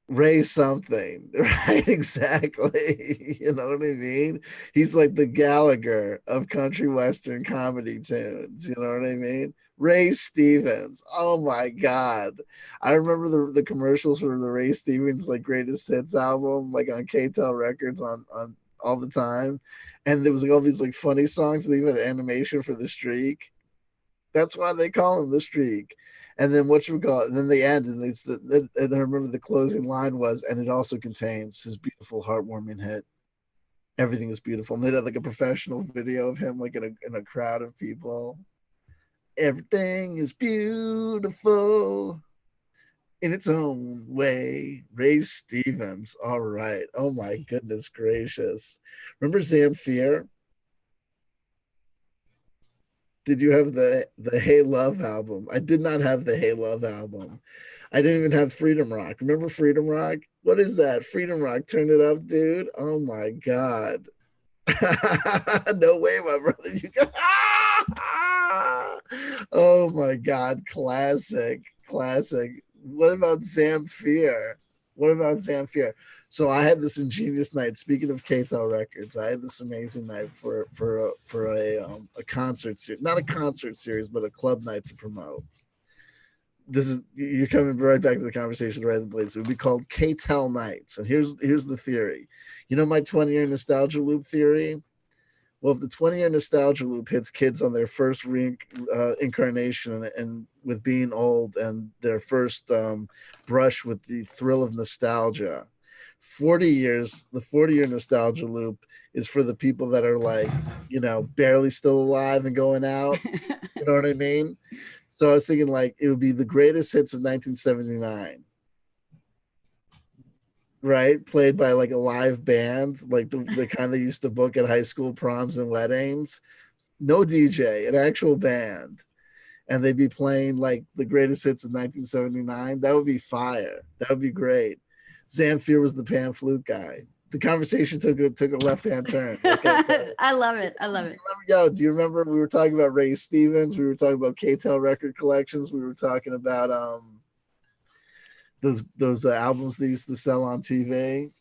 [SPEAKER 2] Ray something, right? Exactly. You know what I mean? He's like the Gallagher of country western comedy tunes. You know what I mean? Ray Stevens. Oh my God. I remember the commercials for the Ray Stevens like greatest hits album, like on KTEL Records on all the time. And there was like all these like funny songs, and even animation for The Streak. That's why they call him The Streak. And then what you call it? And then they end, and and I remember the closing line was, and it also contains his beautiful, heartwarming hit, Everything is Beautiful. And they did like a professional video of him like in a crowd of people. Everything is beautiful in its own way. Ray Stevens. All right. Oh my goodness gracious. Remember Zamfir? Did you have the Hey Love album? I did not have the Hey Love album. I didn't even have Freedom Rock. Remember Freedom Rock? What is that? Freedom Rock. Turn it up, dude. Oh my God. No way, my brother. You got oh my God. Classic. What about Zamfir? So I had this ingenious night. Speaking of KTEL Records, I had this amazing night for a concert series, not a concert series, but a club night to promote. You're coming right back to the conversation right at the place. It would be called KTEL Nights, and here's the theory. You know my 20-year nostalgia loop theory. Well, if the 20-year nostalgia loop hits kids on their first incarnation and with being old and their first brush with the thrill of nostalgia, the 40-year nostalgia loop is for the people that are like, you know, barely still alive and going out. You know what I mean? So I was thinking like it would be the greatest hits of 1979. Right, played by like a live band, like the kind they used to book at high school proms and weddings. No DJ, an actual band, and they'd be playing like the greatest hits of 1979. That would be fire. That would be great. Zamfir was the pan flute guy. The conversation took a left-hand turn. Okay.
[SPEAKER 1] I love it.
[SPEAKER 2] Do you remember we were talking about Ray Stevens? We were talking about KTEL record collections. We were talking about those albums they used to sell on TV.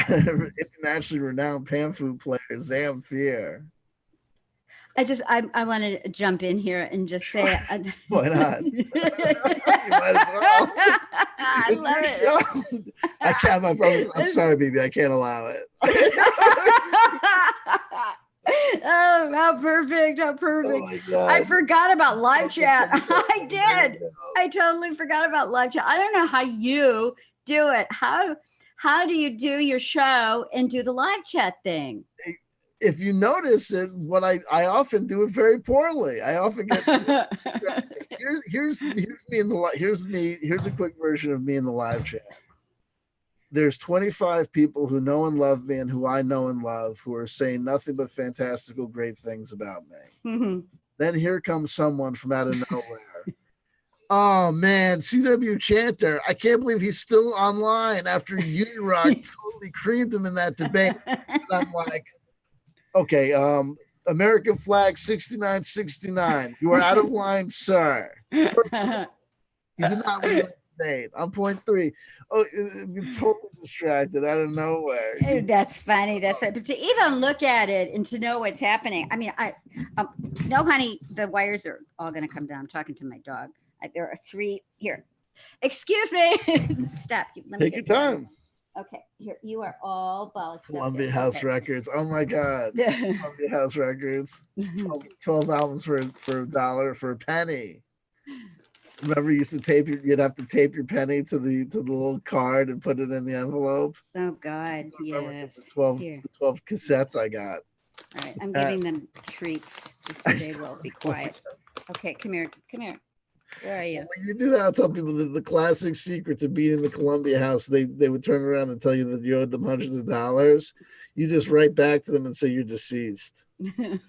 [SPEAKER 2] Internationally renowned pan flute player Zamfir.
[SPEAKER 1] I want to jump in here and just say,
[SPEAKER 2] why not? You might as well.
[SPEAKER 1] I love it.
[SPEAKER 2] I can't. I'm sorry, Bibi. I can't allow it.
[SPEAKER 1] Oh, how perfect. How perfect.
[SPEAKER 2] Oh my God.
[SPEAKER 1] I forgot about live chat. I did. I totally forgot about live chat. I don't know how you do it. How do you do your show and do the live chat thing?
[SPEAKER 2] If you notice it, what I often do it very poorly. I often get here's me in the here's a quick version of me in the live chat. There's 25 people who know and love me and who I know and love who are saying nothing but fantastical, great things about me.
[SPEAKER 1] Mm-hmm.
[SPEAKER 2] Then here comes someone from out of nowhere. Oh man, CW Chanter. I can't believe he's still online after U-Rock totally creamed him in that debate. And I'm like, okay, American flag 6969. You are out of line, sir. You did not win the debate. I'm point 3. Oh, totally distracted out of nowhere.
[SPEAKER 1] That's funny. That's right. But to even look at it and to know what's happening. I mean, no, honey, the wires are all going to come down. I'm talking to my dog. There are 3 here. Excuse me. Stop.
[SPEAKER 2] Take your time.
[SPEAKER 1] Okay, here you are all bollocks.
[SPEAKER 2] Columbia House Records. Oh my God. Columbia House Records. 12 albums for $1 for a penny. Remember, you used to you'd have to tape your penny to the little card and put it in the envelope.
[SPEAKER 1] Oh God, yes.
[SPEAKER 2] The 12 cassettes I got.
[SPEAKER 1] All right, I'm giving them treats just so they will be quiet. Okay, come here. Where are you?
[SPEAKER 2] When you do that, I'll tell people that the classic secret to being in the Columbia House, they would turn around and tell you that you owed them hundreds of dollars. You just write back to them and say you're deceased. That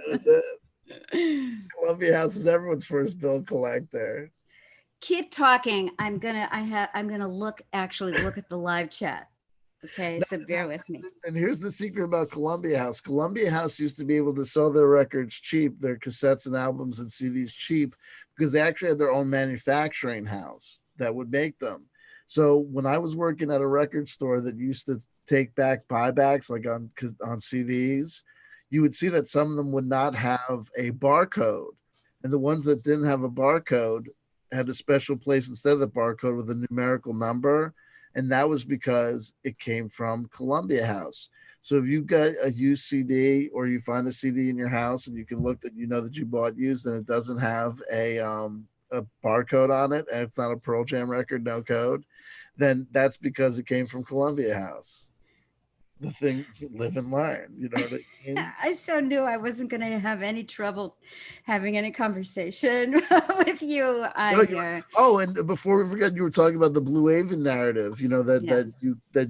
[SPEAKER 2] was it. Columbia House was everyone's first bill collector.
[SPEAKER 1] Keep talking. I'm gonna look at the live chat. Okay, so bear with me.
[SPEAKER 2] And here's the secret about Columbia House. Columbia House used to be able to sell their records cheap, their cassettes and albums and CDs cheap, because they actually had their own manufacturing house that would make them. So when I was working at a record store that used to take back buybacks, like on CDs, you would see that some of them would not have a barcode. And the ones that didn't have a barcode had a special place instead of the barcode with a numerical number. And that was because it came from Columbia House. So if you got a used CD or you find a CD in your house and you can look that you know that you bought used and it doesn't have a barcode on it and it's not a Pearl Jam record, no code, then that's because it came from Columbia House. The thing, live and learn, you know what I mean?
[SPEAKER 1] I so knew I wasn't going to have any trouble having any conversation with you on here.
[SPEAKER 2] Oh, and before we forget, you were talking about the Blue Avian narrative, you know, that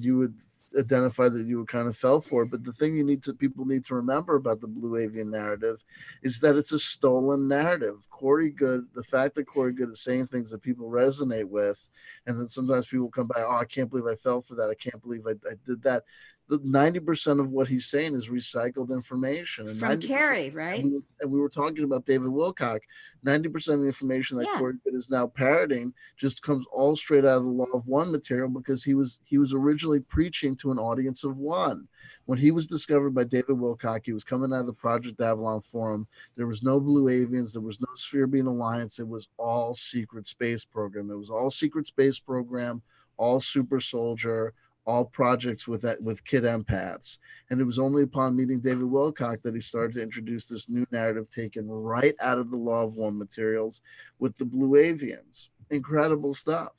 [SPEAKER 2] you would identify that you kind of fell for. But the thing people need to remember about the Blue Avian narrative is that it's a stolen narrative. Corey Good, the fact that Corey Good is saying things that people resonate with, and then sometimes people come by, oh, I can't believe I fell for that. I can't believe I did that. The 90% of what he's saying is recycled information. And
[SPEAKER 1] from Carrie, right?
[SPEAKER 2] And we were talking about David Wilcock. 90% of the information that Corey Good is now parroting just comes all straight out of the Law of One material, because he was originally preaching to an audience of one. When he was discovered by David Wilcock, he was coming out of the Project Avalon Forum. There was no Blue Avians. There was no Sphere Being Alliance. It was all secret space program. It was all secret space program, all super soldier, all projects with kid empaths. And it was only upon meeting David Wilcock that he started to introduce this new narrative taken right out of the Law of One materials with the Blue Avians. Incredible stuff.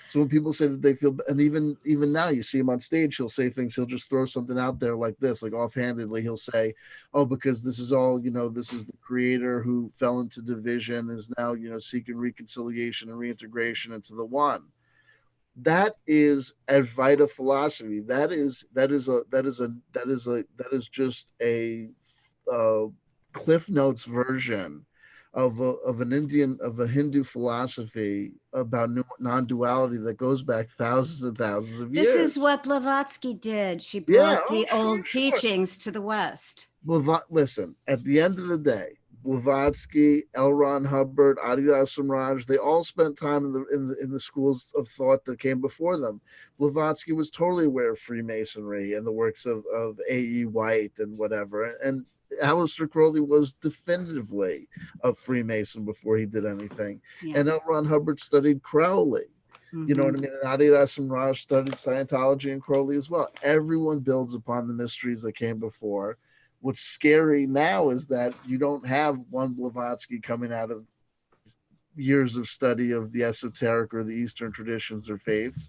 [SPEAKER 2] So when people say that they feel, and even now you see him on stage, he'll say things, he'll just throw something out there like this, like offhandedly, he'll say, oh, because this is all, this is the creator who fell into division, is now, seeking reconciliation and reintegration into the one. That is Advaita philosophy. That is just a Cliff Notes version of a Hindu philosophy about non-duality that goes back thousands and thousands of years.
[SPEAKER 1] This is what Blavatsky did. She brought the old teachings to the West.
[SPEAKER 2] Listen, at the end of the day, Blavatsky, L. Ron Hubbard, Adidas Samraj, they all spent time in the schools of thought that came before them. Blavatsky was totally aware of Freemasonry and the works of A.E. White and whatever. And Aleister Crowley was definitively a Freemason before he did anything. Yeah. And L. Ron Hubbard studied Crowley. Mm-hmm. You know what I mean? And Adidas Samraj studied Scientology and Crowley as well. Everyone builds upon the mysteries that came before. what's scary now is that you don't have one Blavatsky coming out of years of study of the esoteric or the Eastern traditions or faiths.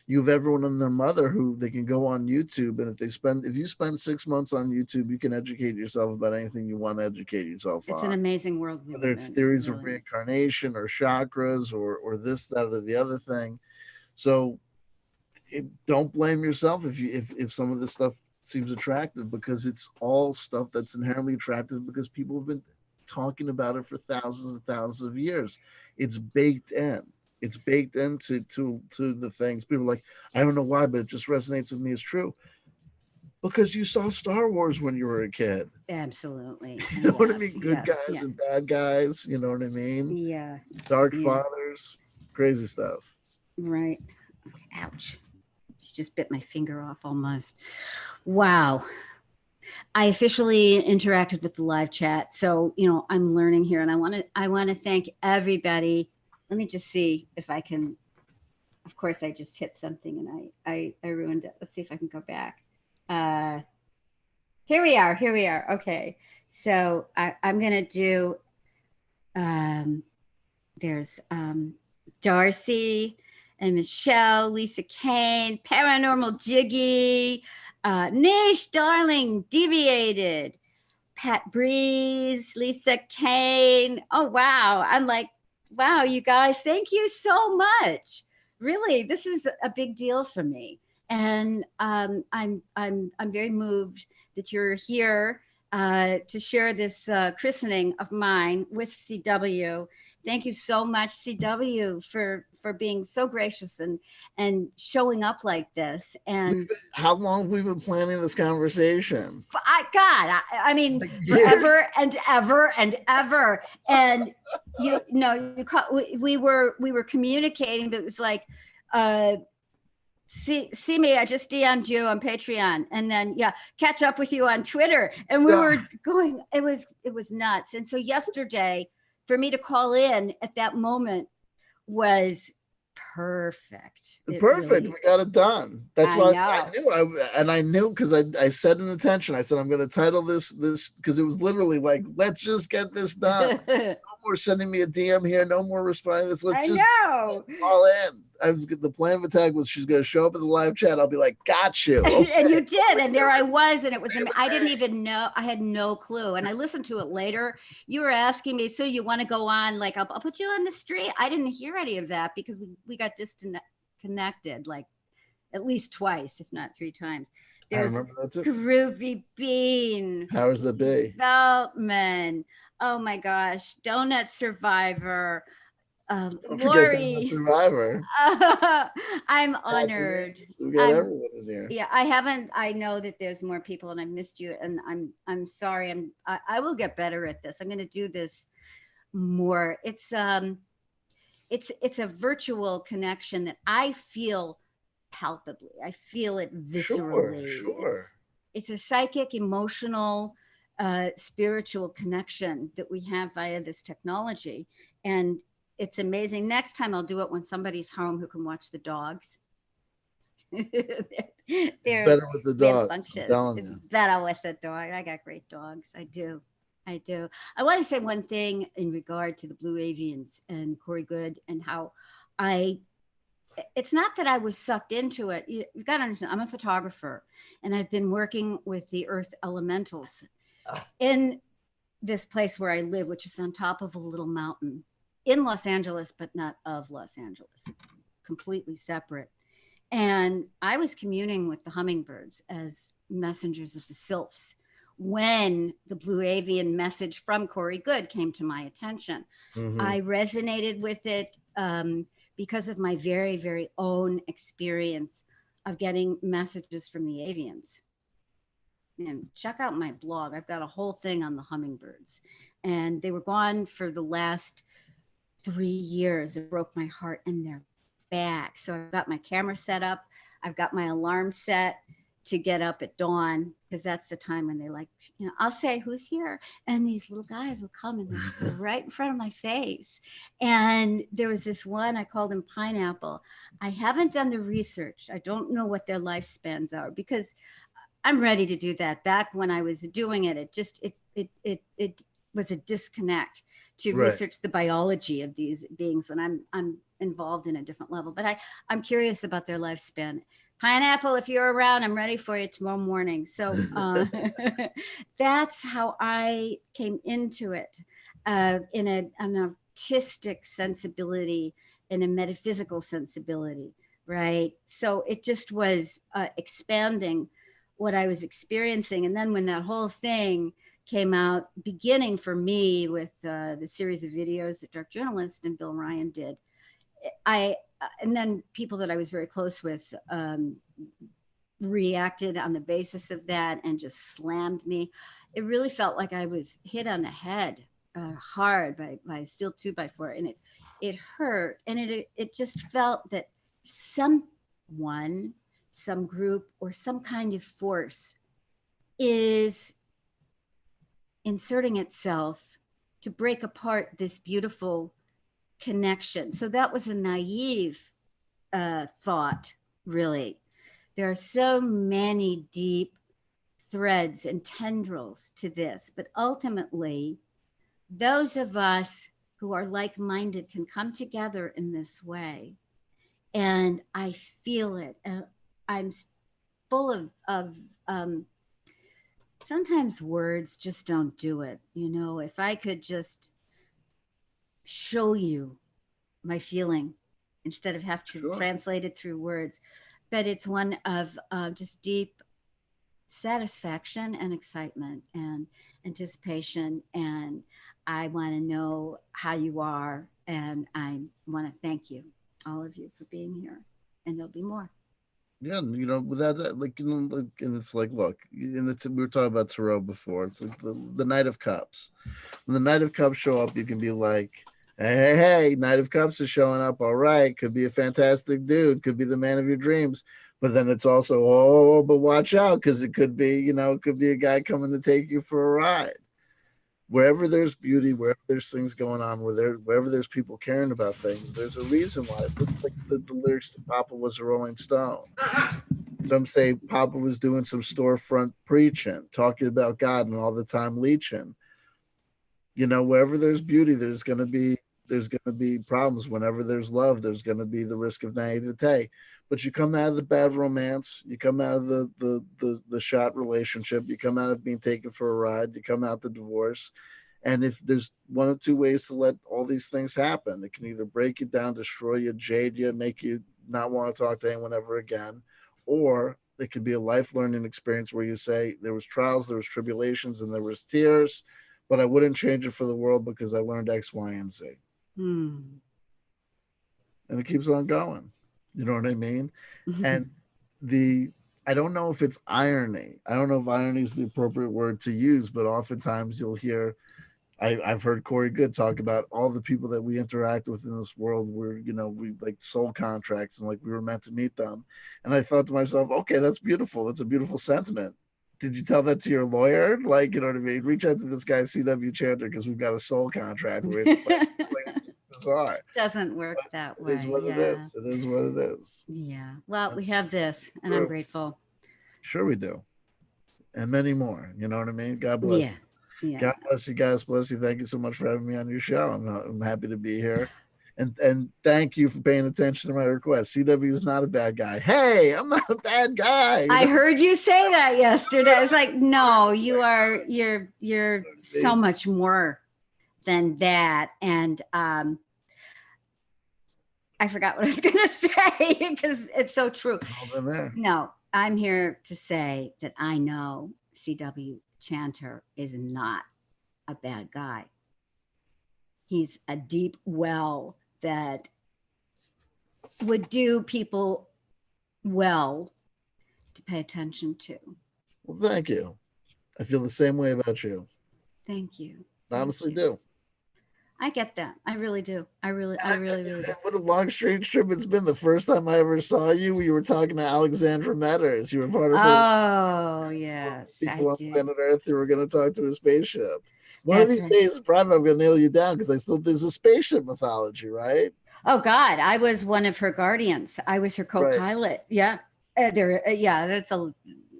[SPEAKER 2] You have everyone and their mother who they can go on YouTube, and if you spend 6 months on YouTube, you can educate yourself about anything you want to educate yourself on.
[SPEAKER 1] It's an amazing world.
[SPEAKER 2] Whether it's theories of reincarnation or chakras or this, that, or the other thing. So don't blame yourself if some of this stuff seems attractive, because it's all stuff that's inherently attractive because people have been talking about it for thousands and thousands of years. It's baked in. It's baked into the things. People are like, I don't know why, but it just resonates with me as true. Because you saw Star Wars when you were a kid.
[SPEAKER 1] Absolutely.
[SPEAKER 2] You know what I mean? Good guys and bad guys. You know what I mean?
[SPEAKER 1] Yeah.
[SPEAKER 2] Dark fathers. Crazy stuff.
[SPEAKER 1] Right. Okay. Ouch. She just bit my finger off almost. Wow. I officially interacted with the live chat. So, I'm learning here, and I want to thank everybody. Let me just see if I can. Of course, I just hit something and I ruined it. Let's see if I can go back. Here we are. Okay. So I'm going to do, there's Darcy and Michelle, Lisa Kane, Paranormal Jiggy, Nish, Darling, Deviated, Pat Breeze, Lisa Kane. Oh, wow. I'm like, wow, you guys, thank you so much. Really, this is a big deal for me. And I'm very moved that you're here to share this christening of mine with CW. Thank you so much, CW, for being so gracious and showing up like this. And
[SPEAKER 2] how long have we been planning this conversation?
[SPEAKER 1] I mean, forever and ever and ever. And we were communicating, but it was like, see me, I just DM'd you on Patreon, and then catch up with you on Twitter. And we were going, it was nuts. And so yesterday, for me to call in at that moment was perfect.
[SPEAKER 2] Really, we got it done. That's why I knew because I said in the tension, I said, I'm going to title this because it was literally like, let's just get this done. No more sending me a DM here. No more responding to this. Let's just all in. The plan of attack was she's going to show up in the live chat. I'll be like, got you. Okay.
[SPEAKER 1] And you did. And there I was. And it was, I didn't even know. I had no clue. And I listened to it later. You were asking me, so you want to go on? Like, I'll put you on the street. I didn't hear any of that because we got disconnected like at least twice, if not 3 times. There's
[SPEAKER 2] I remember that too.
[SPEAKER 1] Groovy Bean.
[SPEAKER 2] Powers that be.
[SPEAKER 1] Veltman. Oh my gosh. Donut Survivor.
[SPEAKER 2] Lori, Survivor.
[SPEAKER 1] I'm honored.
[SPEAKER 2] We got everyone in there.
[SPEAKER 1] Yeah, I know that there's more people, and I missed you, and I'm sorry. I will get better at this. I'm going to do this more. It's a virtual connection that I feel palpably. I feel it viscerally.
[SPEAKER 2] Sure.
[SPEAKER 1] It's a psychic, emotional, spiritual connection that we have via this technology, and it's amazing. Next time I'll do it when somebody's home who can watch the dogs.
[SPEAKER 2] It's better with the dogs.
[SPEAKER 1] It's better with the dog. I got great dogs. I do. I want to say one thing in regard to the Blue Avians and Corey Good and how it's not that I was sucked into it. You've got to understand, I'm a photographer and I've been working with the earth elementals in this place where I live, which is on top of a little mountain in Los Angeles, but not of Los Angeles. It's completely separate. And I was communing with the hummingbirds as messengers of the sylphs when the Blue Avian message from Corey Good came to my attention. Mm-hmm. I resonated with it because of my very, very own experience of getting messages from the avians. And check out my blog. I've got a whole thing on the hummingbirds. And they were gone for the last 3 years. It broke my heart, and they're back. So I've got my camera set up. I've got my alarm set to get up at dawn because that's the time when they I'll say, who's here? And these little guys will come and they're right in front of my face. And there was this one, I called him Pineapple. I haven't done the research. I don't know what their lifespans are because I'm ready to do that. Back when I was doing it, it was a disconnect to
[SPEAKER 2] Right.
[SPEAKER 1] research the biology of these beings when I'm involved in a different level. But I'm curious about their lifespan. Pineapple, if you're around, I'm ready for you tomorrow morning. So that's how I came into it, in an artistic sensibility, in a metaphysical sensibility, right? So it just was expanding what I was experiencing. And then when that whole thing came out, beginning for me with the series of videos that Dark Journalist and Bill Ryan did, and then people that I was very close with reacted on the basis of that and just slammed me. It really felt like I was hit on the head hard by a steel 2x4, and it hurt, and it just felt that someone, some group, or some kind of force is inserting itself to break apart this beautiful connection. So that was a naive thought, really. There are so many deep threads and tendrils to this, but ultimately, those of us who are like-minded can come together in this way. And I feel it. I'm full of sometimes words just don't do it. You know, if I could just show you my feeling instead of have to translate it through words, but it's one of just deep satisfaction and excitement and anticipation. And I want to know how you are. And I want to thank you, all of you, for being here. And there'll be more.
[SPEAKER 2] Yeah, you know, without that, like, you know, like, and it's like, look, and we were talking about tarot before. It's like the Knight of Cups. When the Knight of Cups show up, you can be like, hey, Knight of Cups is showing up. All right, could be a fantastic dude, could be the man of your dreams. But then it's also, oh, but watch out, because it could be, you know, it could be a guy coming to take you for a ride. Wherever there's beauty, wherever there's things going on, wherever there's people caring about things, there's a reason why. Like the lyrics to Papa was a Rolling Stone. Some say Papa was doing some storefront preaching, talking about God and all the time leeching. You know, wherever there's beauty, there's gonna be problems. Whenever there's love, there's gonna be the risk of naivete. But you come out of the bad romance, you come out of the shot relationship, you come out of being taken for a ride, you come out the divorce. And if there's one or two ways to let all these things happen, it can either break you down, destroy you, jade you, make you not want to talk to anyone ever again, or it could be a life learning experience where you say there was trials, there was tribulations, and there was tears, but I wouldn't change it for the world because I learned X, Y, and Z. And it keeps on going. You know what I mean? And I don't know if it's irony. I don't know if irony is the appropriate word to use, but oftentimes you'll hear, I've heard Corey Good talk about all the people that we interact with in this world where, you know, we like soul contracts and like we were meant to meet them. And I thought to myself, okay, that's beautiful. That's a beautiful sentiment. Did you tell that to your lawyer? Like, you know what I mean? Reach out to this guy, CW Chanter, because we've got a soul contract. It's bizarre.
[SPEAKER 1] Doesn't work that way.
[SPEAKER 2] It is what it is. It is what it is.
[SPEAKER 1] Yeah. Well, we have this, and I'm grateful.
[SPEAKER 2] Sure we do. And many more. You know what I mean? God bless you.
[SPEAKER 1] Yeah.
[SPEAKER 2] God bless you, guys. Bless you. Thank you so much for having me on your show. I'm happy to be here. And thank you for paying attention to my request. CW is not a bad guy. Hey, I'm not a bad guy.
[SPEAKER 1] I heard you say that yesterday. I was like, no, you're so much more than that. And I forgot what I was gonna say because it's so true. No, I'm here to say that I know CW Chanter is not a bad guy. He's a deep well that would do people well to pay attention to.
[SPEAKER 2] Well, thank you. I feel the same way about you.
[SPEAKER 1] Thank you.
[SPEAKER 2] Honestly do.
[SPEAKER 1] I get that. I really do. I really do.
[SPEAKER 2] What a long, strange trip it's been. The first time I ever saw you, you were talking to Alexandra Metters. You were part of
[SPEAKER 1] her. Oh, yes.
[SPEAKER 2] People on planet Earth who were going to talk to a spaceship. One of these days, probably I'm going to nail you down because there's a spaceship mythology, right?
[SPEAKER 1] Oh, God. I was one of her guardians. I was her co-pilot. Right. Yeah. That's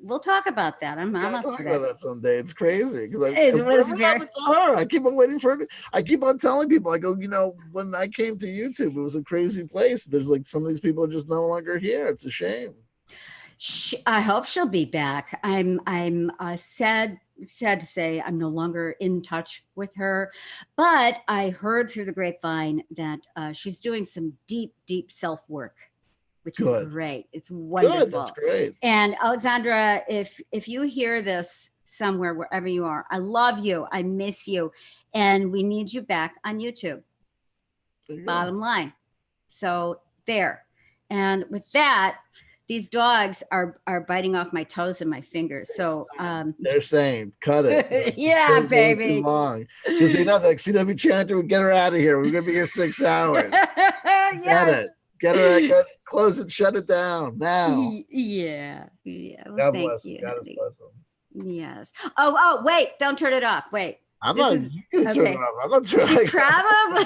[SPEAKER 1] we'll talk about that. I'm up
[SPEAKER 2] talk
[SPEAKER 1] for
[SPEAKER 2] about
[SPEAKER 1] that.
[SPEAKER 2] that someday. It's crazy because
[SPEAKER 1] It was
[SPEAKER 2] whatever
[SPEAKER 1] very.
[SPEAKER 2] happened to her? I keep on waiting for her. I keep on telling people. I go, when I came to YouTube, it was a crazy place. There's like some of these people are just no longer here. It's a shame.
[SPEAKER 1] I hope she'll be back. I'm sad to say I'm no longer in touch with her, but I heard through the grapevine that she's doing some deep self work, which is great. It's wonderful.
[SPEAKER 2] Good, that's great.
[SPEAKER 1] And Alexandra, if you hear this somewhere, wherever you are, I love you. I miss you, and we need you back on YouTube. Bottom line. So there. And with that, these dogs are biting off my toes and my fingers. So
[SPEAKER 2] they're saying, cut it.
[SPEAKER 1] Yeah, baby.
[SPEAKER 2] Too long. Because they know like CW Chanter would get her out of here. We're gonna be here 6 hours.
[SPEAKER 1] Yes.
[SPEAKER 2] Get her close it, shut it down now.
[SPEAKER 1] Yeah. Well,
[SPEAKER 2] God
[SPEAKER 1] thank
[SPEAKER 2] bless
[SPEAKER 1] you.
[SPEAKER 2] God bless them.
[SPEAKER 1] Yes. Oh, wait, don't turn it off. Wait.
[SPEAKER 2] I'm not turn it off. I'm not trying.
[SPEAKER 1] Probably.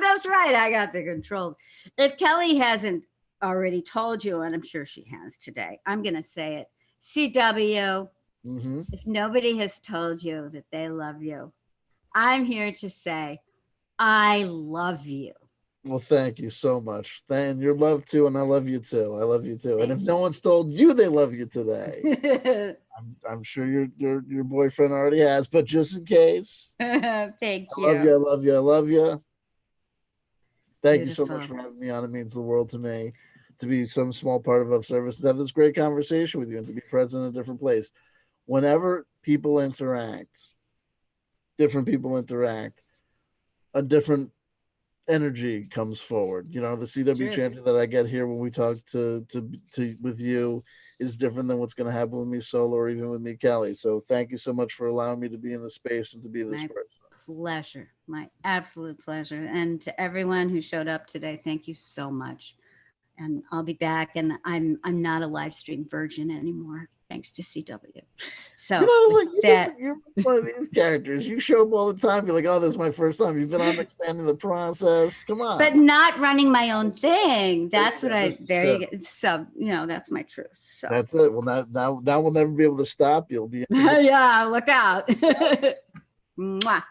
[SPEAKER 1] That's right. I got the controls. If Kelly hasn't already told you, and I'm sure she has today, I'm going to say it. CW, if nobody has told you that they love you, I'm here to say, I love you.
[SPEAKER 2] Well, thank you so much. And you're loved too, and I love you too. I love you too. And if no one's told you they love you today, I'm sure your boyfriend already has, but just in case.
[SPEAKER 1] Thank you.
[SPEAKER 2] I love you. I love you. I love you. Thank you so much for having me on. It means the world to me to be some small part of service, to have this great conversation with you, and to be present in a different place. Whenever people interact, different people interact, a different energy comes forward. The CW Chanter that I get here when we talk to with you is different than what's going to happen with me solo or even with me, Kelly. So thank you so much for allowing me to be in the space and to be this person.
[SPEAKER 1] Pleasure. My absolute pleasure. And to everyone who showed up today, thank you so much. And I'll be back. And I'm not a live stream virgin anymore, thanks to CW. So
[SPEAKER 2] you're one of these characters. You show up all the time. You're like, oh, this is my first time. You've been on Expanding the Process. Come on.
[SPEAKER 1] But not running my own thing. That's what you go. So, that's my truth. So
[SPEAKER 2] that's it. Well, that will never be able to stop. You'll be.
[SPEAKER 1] Yeah, look out. Mwah.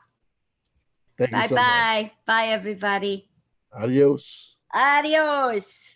[SPEAKER 2] Thank you so much.
[SPEAKER 1] Bye, everybody.
[SPEAKER 2] Adios.
[SPEAKER 1] Adios.